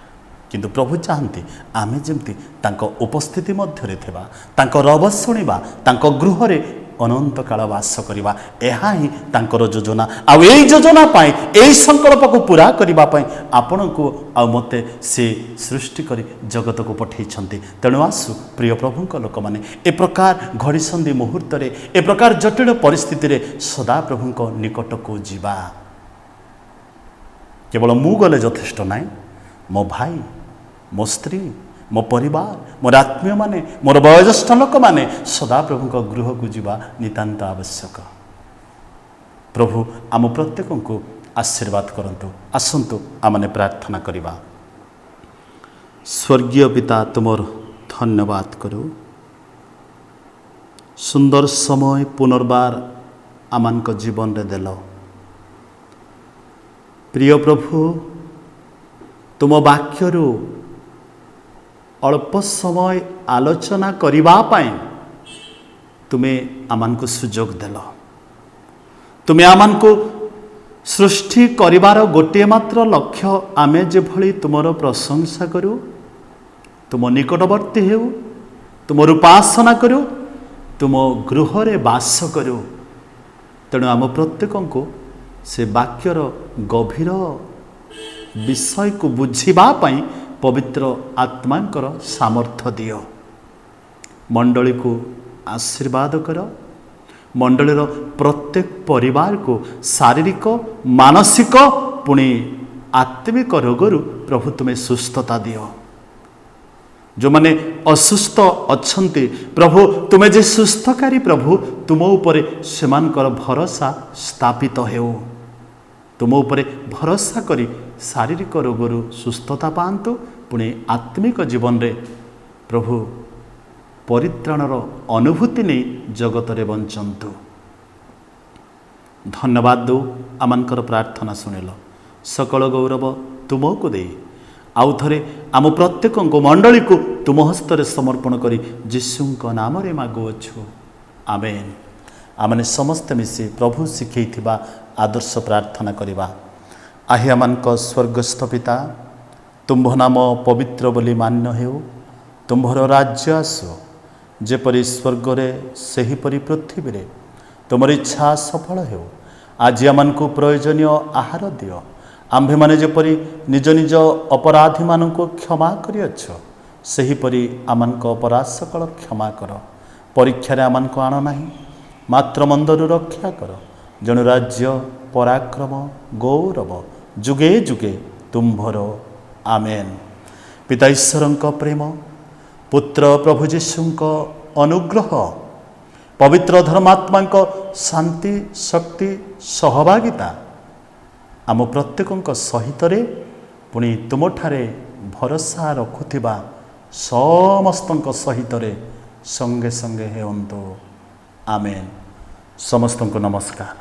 କିନ୍ତୁ ପ୍ରଭୁ ଚାହାନ୍ତି ଆମେ ଯେମିତି ତାଙ୍କ ଉପସ୍ଥିତି ମଧ୍ୟରେ ଥିବା, ତାଙ୍କ ରବ ଶୁଣିବା, ତାଙ୍କ ଗୃହରେ ଅନନ୍ତ କାଳ ବାସ କରିବା। ଏହା ହିଁ ତାଙ୍କର ଯୋଜନା। ଆଉ ଏଇ ଯୋଜନା ପାଇଁ, ଏଇ ସଂକଳ୍ପକୁ ପୁରା କରିବା ପାଇଁ ଆପଣଙ୍କୁ ଆଉ ମୋତେ ସେ ସୃଷ୍ଟି କରି ଜଗତକୁ ପଠାଇଛନ୍ତି। ତେଣୁ ଆସୁ ପ୍ରିୟ ପ୍ରଭୁଙ୍କ ଲୋକମାନେ, ଏ ପ୍ରକାର ଘଡ଼ିସନ୍ଧି ମୁହୂର୍ତ୍ତରେ, ଏ ପ୍ରକାର ଜଟିଳ ପରିସ୍ଥିତିରେ ସଦାପ୍ରଭୁଙ୍କ ନିକଟକୁ ଯିବା। କେବଳ ମୁଁ ଗଲେ ଯଥେଷ୍ଟ ନାହିଁ, ମୋ ଭାଇ, ମୋ ସ୍ତ୍ରୀ, ମୋ ପରିବାର, ମୋର ଆତ୍ମୀୟମାନେ, ମୋର ବୟୋଜ୍ୟେଷ୍ଠ ଲୋକମାନେ ସଦାପ୍ରଭୁଙ୍କ ଗୃହକୁ ଯିବା ନିତାନ୍ତ ଆବଶ୍ୟକ। ପ୍ରଭୁ ଆମ ପ୍ରତ୍ୟେକଙ୍କୁ ଆଶୀର୍ବାଦ କରନ୍ତୁ। ଆସନ୍ତୁ ଆମମାନେ ପ୍ରାର୍ଥନା କରିବା। ସ୍ୱର୍ଗୀୟ ପିତା, ତୁମର ଧନ୍ୟବାଦ କରୁ। ସୁନ୍ଦର ସମୟ ପୁନର୍ବାର ଆମମାନଙ୍କ ଜୀବନରେ ଦେଲ। ପ୍ରିୟ ପ୍ରଭୁ, ତୁମ ବାକ୍ୟରୁ ଅଳ୍ପ ସମୟ ଆଲୋଚନା କରିବା ପାଇଁ ତୁମେ ଆମମାନଙ୍କୁ ସୁଯୋଗ ଦେଲ। ତୁମେ ଆମମାନଙ୍କୁ ସୃଷ୍ଟି କରିବାର ଗୋଟିଏ ମାତ୍ର ଲକ୍ଷ୍ୟ, ଆମେ ଯେଭଳି ତୁମର ପ୍ରଶଂସା କରୁ, ତୁମ ନିକଟବର୍ତ୍ତୀ ହେଉ, ତୁମର ଉପାସନା କରୁ, ତୁମ ଗୃହରେ ବାସ କରୁ। ତେଣୁ ଆମ ପ୍ରତ୍ୟେକଙ୍କୁ ସେ ବାକ୍ୟର ଗଭୀର ବିଷୟକୁ ବୁଝିବା ପାଇଁ ପବିତ୍ର ଆତ୍ମାଙ୍କର ସାମର୍ଥ୍ୟ ଦିଅ। ମଣ୍ଡଳୀକୁ ଆଶୀର୍ବାଦ କର। ମଣ୍ଡଳୀର ପ୍ରତ୍ୟେକ ପରିବାରକୁ ଶାରୀରିକ, ମାନସିକ, ପୁଣି आत्मिक रोगरू प्रभु तुम्हें सुस्थता दियो। जो माने असुस्थ अच्छन्ति प्रभु तुम्हें जे सुस्थकारी प्रभु तुम उपरे सेमानकर भरोसा स्थापित हेउ। तुम उपरे भरोसा करी शारीरिक रोगरू सुस्थता पातु पुणी आत्मिक जीवन रे प्रभु परित्राणर अनुभूति नहीं जगत रे बंचंतु। धन्यवाद दो आमनकर प्रार्थना शुणिल। सकल गौरव तुमको दे आउ थरे आम प्रत्येक मंडली को तुम हस्तरे समर्पण करी जीशुंक नाम रे मागुअछु आमेन। आमने समस्त मिसी प्रभु शिखैथिबा आदर्श प्रार्थना करिबा। आहे आमनक स्वर्गस्थ पिता तुम्भ नाम पवित्र बोली मान्य हेउ। तुम्भर राज्य आसु जेपरि स्वर्गरे सेहीपरि पृथ्वी रे तुमर इच्छा सफल हेउ। आज आमनकु प्रयोजनीय आहार दियो। आम्भे माने जेपरि निज निज अपराधी मानकु क्षमा करिअछ सेहीपरि आमनक अपराध सकल क्षमा कर। परीक्षा रे आमनक आण नाही मात्र मंदरु रक्षा कर। जणु राज्य पराक्रम गौरव जुगे जुगे तुम्भर आमेन। पिता ईश्वरंक प्रेम पुत्र प्रभु जीशुंक अनुग्रह पवित्र धर्मात्मांक शांति शक्ति सहभागिता आम प्रत्येक सहित पुणी तुमठारे भरोसा रखुथिबा समस्तंक सहित संगे संगे हेउंतु आमेन। समस्तंक नमस्कार।